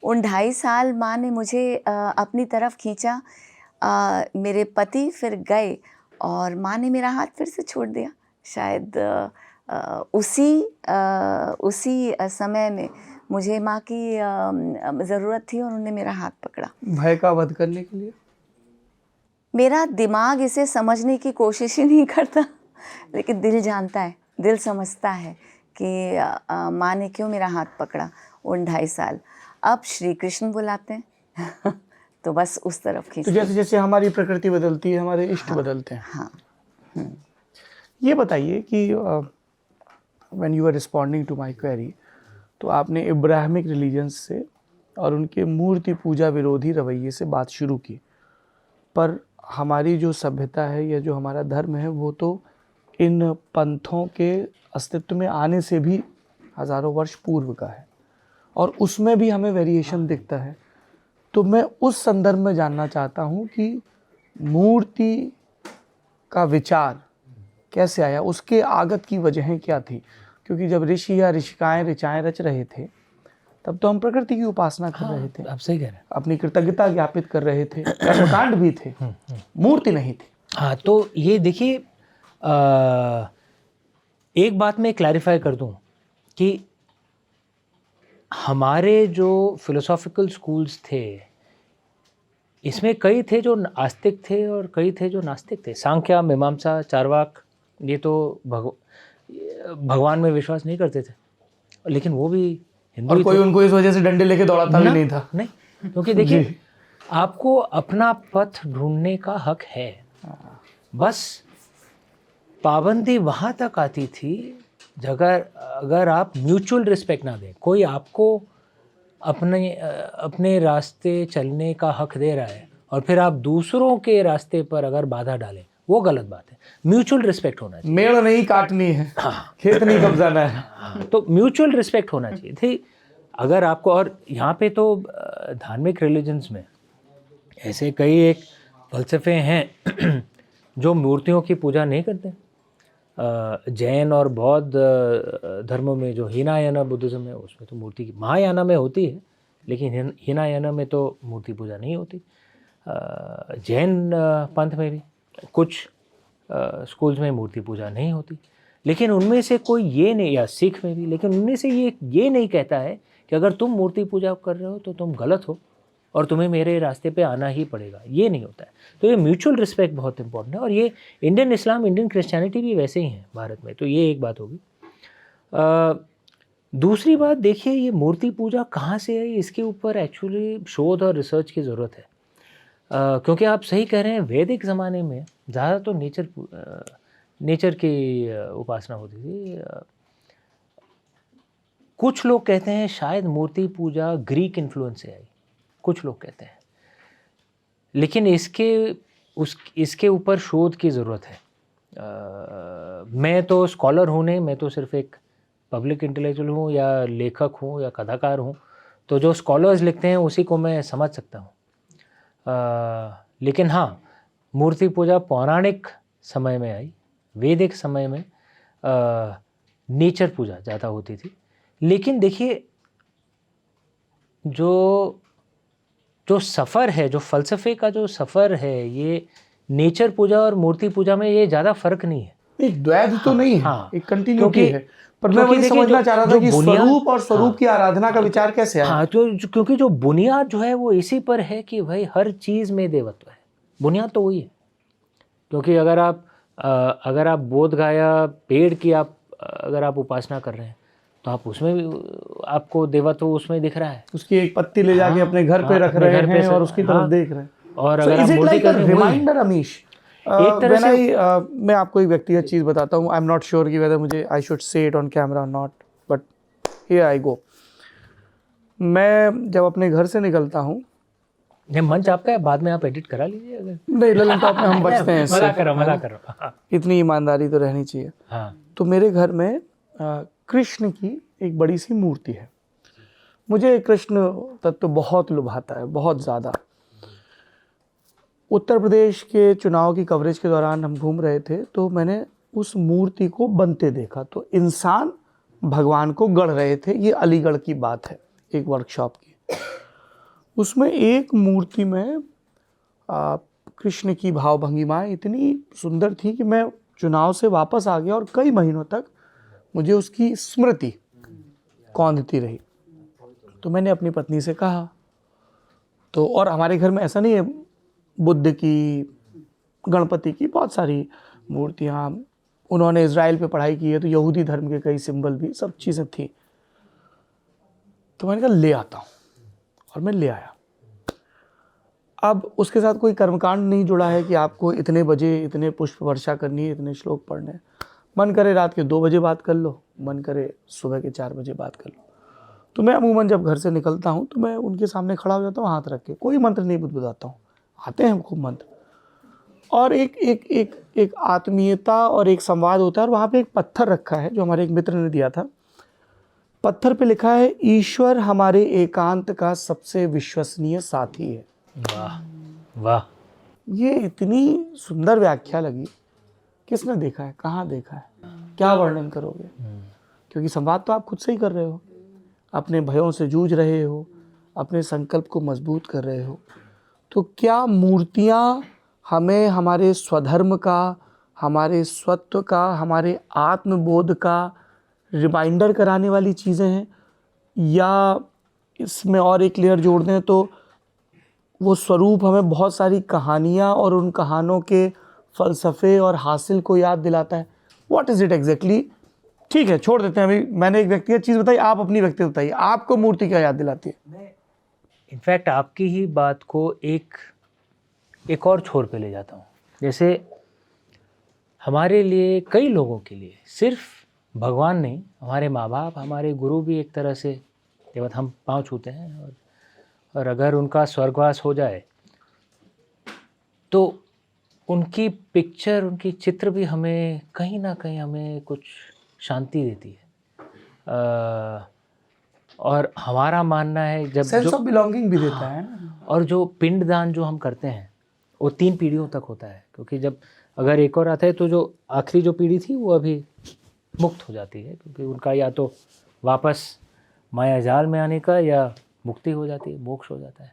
उन 2.5 साल माँ ने मुझे अपनी तरफ खींचा। मेरे पति फिर गए और माँ ने मेरा हाथ फिर से छोड़ दिया। शायद उसी समय में मुझे माँ की ज़रूरत थी और उन्होंने मेरा हाथ पकड़ा, भय का वध करने के लिए। मेरा दिमाग इसे समझने की कोशिश ही नहीं करता, लेकिन दिल जानता है, दिल समझता है कि माँ ने क्यों मेरा हाथ पकड़ा उन 2.5 साल। अब श्री कृष्ण बुलाते हैं तो बस उस तरफ खींचते। तो जैसे जैसे हमारी प्रकृति बदलती है, हमारे इष्ट बदलते हैं। हाँ। ये बताइए कि when you are responding to my query, तो आपने इब्राहिमिक रिलीजन्स से और उनके मूर्ति पूजा विरोधी रवैये से बात शुरू की, पर हमारी जो सभ्यता है या जो हमारा धर्म है वो तो इन पंथों के अस्तित्व में आने से भी हज़ारों वर्ष पूर्व का है और उसमें भी हमें वेरिएशन दिखता है। तो मैं उस संदर्भ में जानना चाहता हूँ कि मूर्ति का विचार कैसे आया, उसके आगत की वजहें क्या थी? क्योंकि जब ऋषि या ऋषिकाएँ ऋचाएँ रच रहे थे तब तो हम प्रकृति की उपासना कर रहे थे, आप सही कह रहे हैं। अपनी कृतज्ञता ज्ञापित कर रहे थे, कर्मकांड भी थे, मूर्ति नहीं थी। हाँ, तो ये देखिए, एक बात मैं क्लैरिफाई कर दूं कि हमारे जो फिलोसॉफिकल स्कूल्स थे इसमें कई थे जो आस्तिक थे और कई थे जो नास्तिक थे। सांख्य, मीमांसा, चारवाक, ये तो भगवान में विश्वास नहीं करते थे, लेकिन वो भी हिंदू और ही कोई थे। उनको इस वजह से डंडे लेके दौड़ाता भी नहीं था। नहीं, क्योंकि देखिए आपको अपना पथ ढूंढने का हक है, बस पाबंदी वहाँ तक आती थी अगर आप म्यूचुअल रिस्पेक्ट ना दें। कोई आपको अपने रास्ते चलने का हक दे रहा है और फिर आप दूसरों के रास्ते पर अगर बाधा डालें, वो गलत बात है। म्यूचुअल रिस्पेक्ट होना चाहिए। मेड़ नहीं काटनी है, खेत नहीं कब्जाना है। तो म्यूचुअल रिस्पेक्ट होना चाहिए थी अगर आपको। और यहाँ पे तो धार्मिक रिलीजन्स में ऐसे कई एक फलसफे हैं जो मूर्तियों की पूजा नहीं करते। जैन और बौद्ध धर्मों में जो हीनायाना बुद्धिज़्म है उसमें तो मूर्ति की, महायाना में होती है लेकिन हीनायाना में तो मूर्ति पूजा नहीं होती। जैन पंथ में भी कुछ स्कूल्स में मूर्ति पूजा नहीं होती, लेकिन उनमें से कोई ये नहीं, या सिख में भी, लेकिन उनमें से ये नहीं कहता है कि अगर तुम मूर्ति पूजा कर रहे हो तो तुम गलत हो और तुम्हें मेरे रास्ते पे आना ही पड़ेगा। ये नहीं होता है। तो ये म्यूचुअल रिस्पेक्ट बहुत इंपॉर्टेंट है और ये इंडियन इस्लाम, इंडियन क्रिश्चियनिटी भी वैसे ही है भारत में। तो ये एक बात होगी। दूसरी बात देखिए, ये मूर्ति पूजा कहाँ से आई, इसके ऊपर एक्चुअली शोध और रिसर्च की ज़रूरत है। क्योंकि आप सही कह रहे हैं, वैदिक ज़माने में ज़्यादा तो नेचर की उपासना होती थी। कुछ लोग कहते हैं शायद मूर्ति पूजा ग्रीक इन्फ्लुएंस से आई, कुछ लोग कहते हैं, लेकिन इसके ऊपर शोध की ज़रूरत है। मैं तो स्कॉलर हूँ नहीं, मैं तो सिर्फ एक पब्लिक इंटेलेक्चुअल हूँ या लेखक हूँ या कथाकार हूँ, तो जो स्कॉलर्स लिखते हैं उसी को मैं समझ सकता हूँ। लेकिन हाँ, मूर्ति पूजा पौराणिक समय में आई, वैदिक समय में नेचर पूजा ज़्यादा होती थी। लेकिन देखिए, जो सफ़र है, जो फ़लसफ़े का जो सफ़र है, ये नेचर पूजा और मूर्ति पूजा में ये ज़्यादा फ़र्क नहीं है। एक द्वैध तो नहीं है, हाँ, एक कंटिन्यूटी है। पर मैं वही समझना चाह रहा था कि स्वरूप और स्वरूप की आराधना का विचार कैसे आया? हाँ, तो क्योंकि जो बुनियाद जो है वो इसी पर है कि भाई हर चीज़ में देवत्व है, बुनियाद तो वही है। क्योंकि अगर आप बोध गया पेड़ की अगर आप उपासना कर रहे हैं तो आप उसमें भी आपको देवत्व उसमें दिख रहा है। उसकी एक पत्ती ले जाके अपने घर पे रख रहे हैं और उसकी तरफ देख रहे हैं। और अगर आप मूर्ति कर रहे हैं, रिमाइंडर अमीश, एक तरह से मैं आपको एक व्यक्तिगत चीज़ बताता हूँ। आई एम नॉट श्योर कि वेदर मुझे I should say it on camera और नॉट, बट हियर आई गो। मैं जब अपने घर से निकलता हूँ, ये मंच आपका है, बाद में आप एडिट करा लीजिए। अगर नहीं, ललन टॉप में हम बचते हैं इससे। मजा करो। इतनी ईमानदारी तो रहनी चाहिए। हाँ, तो मेरे घर में कृष्ण की एक बड़ी सी मूर्ति है। मुझे कृष्ण तत्व बहुत लुभाता है, बहुत ज़्यादा। उत्तर प्रदेश के चुनाव की कवरेज के दौरान हम घूम रहे थे, तो मैंने उस मूर्ति को बनते देखा। तो इंसान भगवान को गढ़ रहे थे, ये अलीगढ़ की बात है, एक वर्कशॉप की। उसमें एक मूर्ति में कृष्ण की भाव भंगिमाएँ इतनी सुंदर थी कि मैं चुनाव से वापस आ गया और कई महीनों तक मुझे उसकी स्मृति कौंधती रही। तो मैंने अपनी पत्नी से कहा, तो और हमारे घर में ऐसा नहीं है, बुद्ध की, गणपति की बहुत सारी मूर्तियाँ, उन्होंने इज़राइल पे पढ़ाई की है तो यहूदी धर्म के कई सिंबल भी, सब चीज़ें थी। तो मैंने कहा ले आता हूँ, और मैं ले आया। अब उसके साथ कोई कर्मकांड नहीं जुड़ा है कि आपको इतने बजे इतने पुष्प वर्षा करनी है, इतने श्लोक पढ़ने हैं। मन करे रात के 2 बजे बात कर लो, मन करे सुबह के 4 बजे बात कर लो। तो मैं अमूमन जब घर से निकलता हूँ तो मैं उनके सामने खड़ा हो जाता हूँ, हाथ रख के, कोई मंत्र नहीं बुदबुदाता हूँ। आते हैं खूब मंत्र, और एक आत्मीयता और एक संवाद होता है। और वहाँ पे एक पत्थर रखा है जो हमारे एक मित्र ने दिया था। पत्थर पे लिखा है, ईश्वर हमारे एकांत का सबसे विश्वसनीय साथी है। वाह वाह। ये इतनी सुंदर व्याख्या लगी। किसने देखा है, कहाँ देखा है, क्या वर्णन करोगे? क्योंकि संवाद तो आप खुद से ही कर रहे हो, अपने भयों से जूझ रहे हो, अपने संकल्प को मजबूत कर रहे हो। तो क्या मूर्तियाँ हमें हमारे स्वधर्म का, हमारे स्वत्व का, हमारे आत्मबोध का रिमाइंडर कराने वाली चीज़ें हैं, या इसमें और एक लेयर जोड़ दें तो वो स्वरूप हमें बहुत सारी कहानियाँ और उन कहानों के फ़लसफ़े और हासिल को याद दिलाता है? What is it exactly? ठीक है, छोड़ देते हैं। अभी मैंने एक व्यक्तिगत चीज़ बताई, आप अपनी व्यक्तिगत बताइए, आपको मूर्ति क्या याद दिलाती है? इनफैक्ट आपकी ही बात को एक और छोर पे ले जाता हूँ। जैसे हमारे लिए, कई लोगों के लिए, सिर्फ भगवान नहीं, हमारे माँ बाप, हमारे गुरु भी एक तरह से देवत, हम पाँव छूते हैं। और अगर उनका स्वर्गवास हो जाए तो उनकी पिक्चर, उनकी चित्र भी हमें कहीं ना कहीं हमें कुछ शांति देती है। और हमारा मानना है जब सेंस ऑफ बिलोंगिंग भी देता है ना। और जो पिंडदान जो हम करते हैं वो 3 पीढ़ियों तक होता है, क्योंकि जब अगर एक और आता है तो जो आखिरी जो पीढ़ी थी वो अभी मुक्त हो जाती है, क्योंकि उनका या तो वापस माया जाल में आने का या मुक्ति हो जाती है, मोक्ष हो जाता है।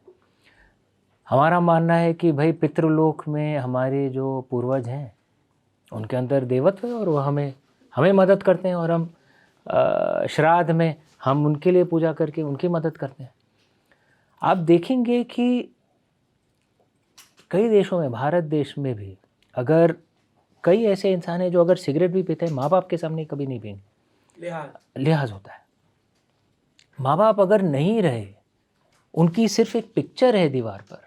हमारा मानना है कि भाई पितृलोक में हमारे जो पूर्वज हैं उनके अंदर देवत्व है और वह हमें मदद करते हैं, और हम श्राद्ध में हम उनके लिए पूजा करके उनकी मदद करते हैं। आप देखेंगे कि कई देशों में, भारत देश में भी, अगर कई ऐसे इंसान हैं जो अगर सिगरेट भी पीते हैं, माँ बाप के सामने कभी नहीं पीएंगे, लिहाज होता है। माँ बाप अगर नहीं रहे, उनकी सिर्फ एक पिक्चर है दीवार पर,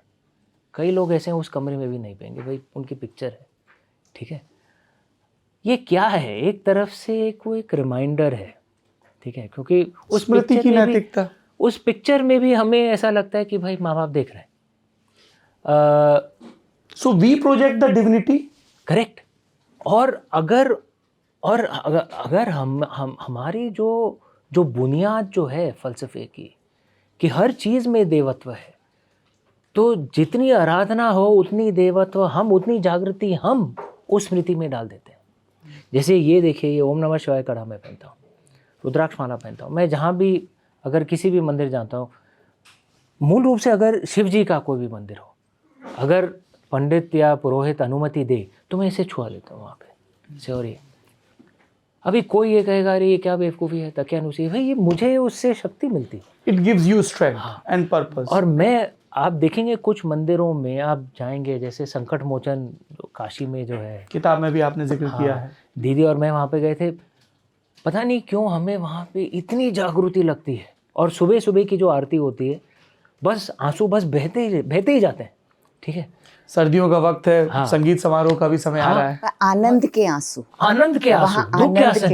कई लोग ऐसे हैं उस कमरे में भी नहीं पिएंगे, भाई उनकी पिक्चर है, ठीक है। ये क्या है? एक तरफ से वो एक रिमाइंडर है, ठीक है, क्योंकि उस स्मृति की नैतिकता, उस पिक्चर में भी हमें ऐसा लगता है कि भाई माँ बाप देख रहे हैं। So we project the divinity, correct. और अगर हम हमारी जो बुनियाद जो है फलसफे की, कि हर चीज़ में देवत्व है, तो जितनी आराधना हो उतनी देवत्व, हम उतनी जागृति हम उस स्मृति में डाल देते हैं। जैसे ये देखिए, ये ओम नमः शिवाय कड़ा मैं पहनता हूँ, रुद्राक्ष माला पहनता हूँ, मैं जहाँ भी अगर किसी भी मंदिर जाता हूँ, मूल रूप से अगर शिव जी का कोई भी मंदिर हो, अगर पंडित या पुरोहित अनुमति दे तो मैं इसे छुआ लेता हूँ वहाँ पे इसे। और ये अभी कोई ये कहेगा अरे ये क्या बेवकूफ़ी है, तकियानुसी, भाई ये मुझे उससे शक्ति मिलती है, it gives you strength and purpose. और मैं, आप देखेंगे कुछ मंदिरों में आप जाएंगे, जैसे संकट मोचन जो काशी में जो है, किताब में भी आपने जिक्र किया है। दीदी और मैं वहाँ पे गए थे, पता नहीं क्यों हमें वहाँ पे इतनी जागृति लगती है, और सुबह सुबह की जो आरती होती है, बस आंसू बस बहते ही जाते हैं, ठीक है। सर्दियों का वक्त है, संगीत समारोह का भी समय आ रहा है। आनंद के आंसू, आनंद के आंसू, दुख के आंसू,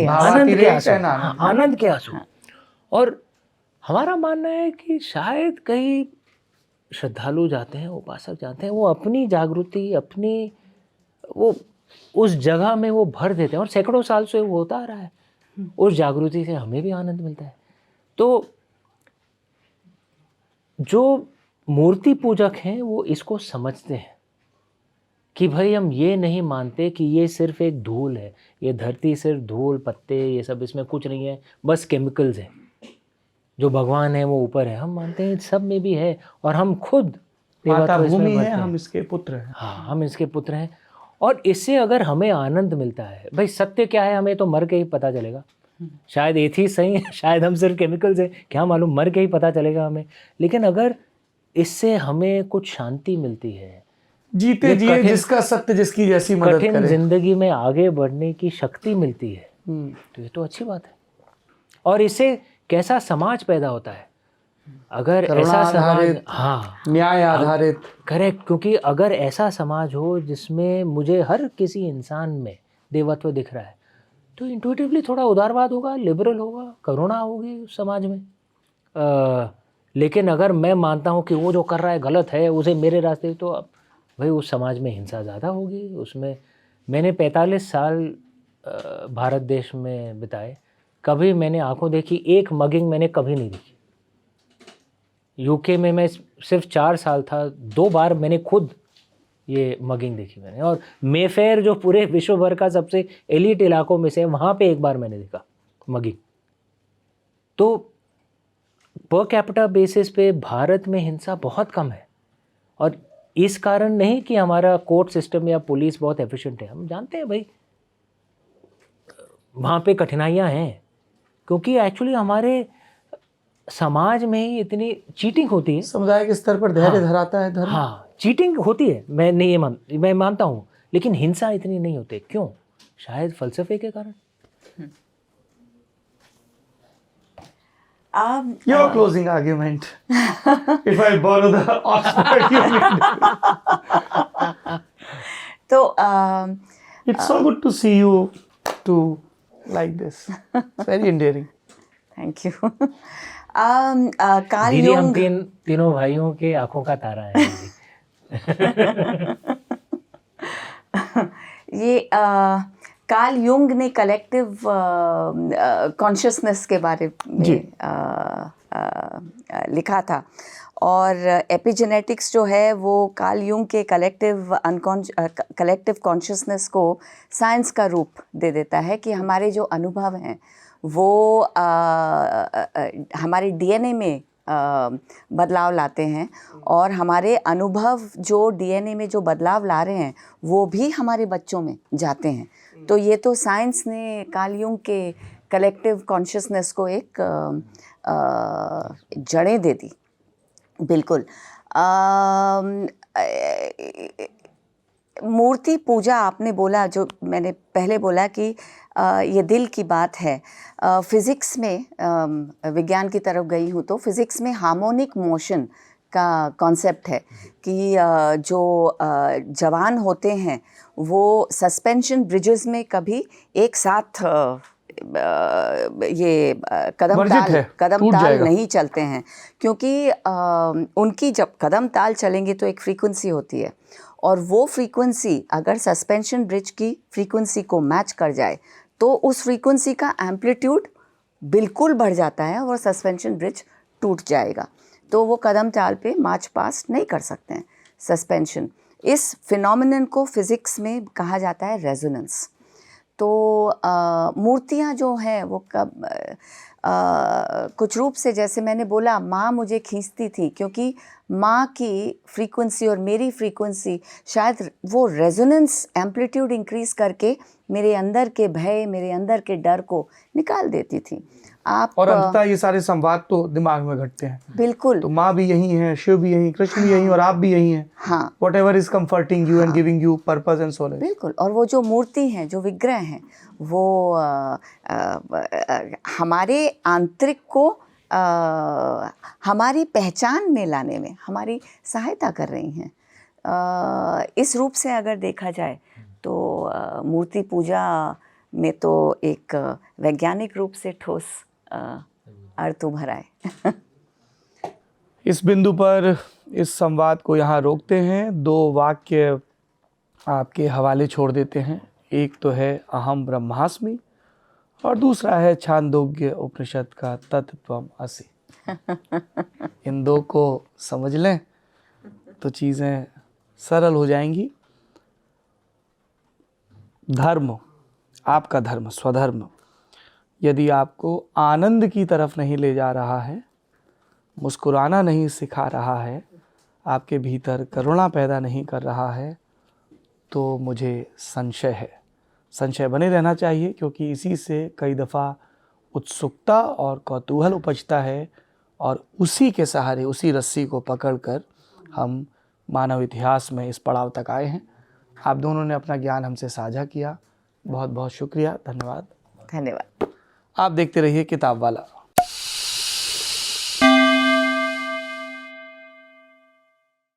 आनंद के आंसू। और हमारा मानना है कि शायद कई श्रद्धालु जाते हैं, उपासक जाते हैं, वो अपनी जागृति, अपनी वो उस जगह में वो भर देते हैं, और सैकड़ों साल से वो होता आ रहा है। उस जागृति से हमें भी आनंद मिलता है। तो जो मूर्ति पूजक हैं वो इसको समझते हैं कि भाई हम ये नहीं मानते कि ये सिर्फ एक धूल है, ये धरती सिर्फ धूल, पत्ते, ये सब, इसमें कुछ नहीं है, बस केमिकल्स हैं। जो भगवान है वो ऊपर है, हम मानते हैं सब में भी है, और हम खुद माता भूमि है, हम इसके पुत्र हैं। हाँ, हम इसके पुत्र हैं। और इससे अगर हमें आनंद मिलता है, भाई सत्य क्या है हमें तो मर के ही पता चलेगा। शायद एथीस्ट सही है, शायद हम सिर्फ केमिकल्स हैं, क्या मालूम, मर के ही पता चलेगा हमें। लेकिन अगर इससे हमें कुछ शांति मिलती है, जीते जिए जिसका सत्य जिसकी जैसी मदद करे, कठिन जिंदगी में आगे बढ़ने की शक्ति मिलती है, तो ये तो अच्छी बात है। और इससे कैसा समाज पैदा होता है, अगर ऐसा समाज, हाँ, न्याय आधारित, करेक्ट, क्योंकि अगर ऐसा समाज हो जिसमें मुझे हर किसी इंसान में देवत्व दिख रहा है, तो इंट्यूटिवली थोड़ा उदारवाद होगा, लिबरल होगा, करुणा होगी उस समाज में। लेकिन अगर मैं मानता हूँ कि वो जो कर रहा है गलत है, उसे मेरे रास्ते, तो अब भाई उस समाज में हिंसा ज़्यादा होगी। उसमें मैंने 45 साल भारत देश में बिताए, कभी मैंने आंखों देखी एक मगिंग मैंने कभी नहीं देखी। यूके में मैं सिर्फ 4 साल था, 2 बार मैंने खुद ये मगिंग देखी मैंने। और मेफेयर जो पूरे विश्व भर का सबसे एलिट इलाकों में से, वहाँ पे एक बार मैंने देखा मगिंग। तो पर कैपिटा बेसिस पे भारत में हिंसा बहुत कम है, और इस कारण नहीं कि हमारा कोर्ट सिस्टम या पुलिस बहुत एफिशिएंट है। हम जानते हैं भाई वहाँ पे कठिनाइयाँ हैं, क्योंकि एक्चुअली हमारे समाज में ही इतनी चीटिंग होती है। समुदाय के स्तर पर धैर्य धराता है धर्म। हाँ, चीटिंग होती है, मैं मानता हूँ, लेकिन हिंसा इतनी नहीं होती। क्यों? शायद फलसफे के कारण। Your closing argument. If I borrow the Oxford argument. तो It's so good to see you to like this. It's very endearing. Thank you. Carl दीदी हम युंग, तीनों भाइयों के आंखों का तारा है दीदी। ये कार्ल युंग ने कलेक्टिव कॉन्शियसनेस के बारे में लिखा था, और एपिजेनेटिक्स जो है वो कार्ल युंग के कलेक्टिव कॉन्शियसनेस को साइंस का रूप दे देता है कि हमारे जो अनुभव हैं वो हमारे डीएनए में बदलाव लाते हैं, और हमारे अनुभव जो डीएनए में जो बदलाव ला रहे हैं वो भी हमारे बच्चों में जाते हैं। तो ये तो साइंस ने कार्ल युंग के कलेक्टिव कॉन्शियसनेस को एक जड़ें दे दी। बिल्कुल। मूर्ति पूजा आपने बोला, जो मैंने पहले बोला कि ये दिल की बात है। फिज़िक्स में विज्ञान की तरफ गई हूँ तो फिज़िक्स में हार्मोनिक मोशन का कॉन्सेप्ट है कि जो जवान होते हैं वो सस्पेंशन ब्रिजेस में कभी एक साथ ये कदम ताल नहीं चलते हैं, क्योंकि उनकी जब कदम ताल चलेंगे तो एक फ्रीक्वेंसी होती है, और वो फ्रीक्वेंसी अगर सस्पेंशन ब्रिज की फ्रीक्वेंसी को मैच कर जाए तो उस फ्रीक्वेंसी का एम्पलीट्यूड बिल्कुल बढ़ जाता है और सस्पेंशन ब्रिज टूट जाएगा। तो वो कदम ताल पे मार्च पास्ट नहीं कर सकते हैं सस्पेंशन। इस फिनोमिनन को फिज़िक्स में कहा जाता है रेजोनेंस। तो मूर्तियाँ जो हैं वो कुछ रूप से, जैसे मैंने बोला, माँ मुझे खींचती थी, क्योंकि माँ की फ्रीक्वेंसी और मेरी फ्रीक्वेंसी शायद वो रेजोनेंस एम्पलीट्यूड इंक्रीज करके मेरे अंदर के भय, मेरे अंदर के डर को निकाल देती थी। और अंततः ये सारे संवाद तो दिमाग में घटते हैं। बिल्कुल। तो माँ भी यही है, शिव भी यही, कृष्ण भी यही, और आप भी यही हैं। हाँ। Whatever is comforting you and giving you purpose and solace. बिल्कुल। और वो जो मूर्ति हैं, जो विग्रह हैं, वो हमारे आंतरिक को हमारी पहचान में लाने में हमारी सहायता कर रही हैं। इस रूप से अगर देखा जाए तो मूर्ति पूजा में तो एक वैज्ञानिक रूप से ठोस अर्थ उभरा है। इस बिंदु पर इस संवाद को यहाँ रोकते हैं। 2 वाक्य आपके हवाले छोड़ देते हैं। एक तो है अहम ब्रह्मास्मि, और दूसरा है छांदोग्य उपनिषद का तत्त्वम असि। इन 2 को समझ लें तो चीज़ें सरल हो जाएंगी। धर्म, आपका धर्म, स्वधर्म, यदि आपको आनंद की तरफ नहीं ले जा रहा है, मुस्कुराना नहीं सिखा रहा है, आपके भीतर करुणा पैदा नहीं कर रहा है, तो मुझे संशय है। संशय बने रहना चाहिए, क्योंकि इसी से कई दफ़ा उत्सुकता और कौतूहल उपजता है, और उसी के सहारे, उसी रस्सी को पकड़कर हम मानव इतिहास में इस पड़ाव तक आए हैं। आप दोनों ने अपना ज्ञान हमसे साझा किया, बहुत बहुत शुक्रिया, धन्यवाद। धन्यवाद। आप देखते रहिए किताब वाला।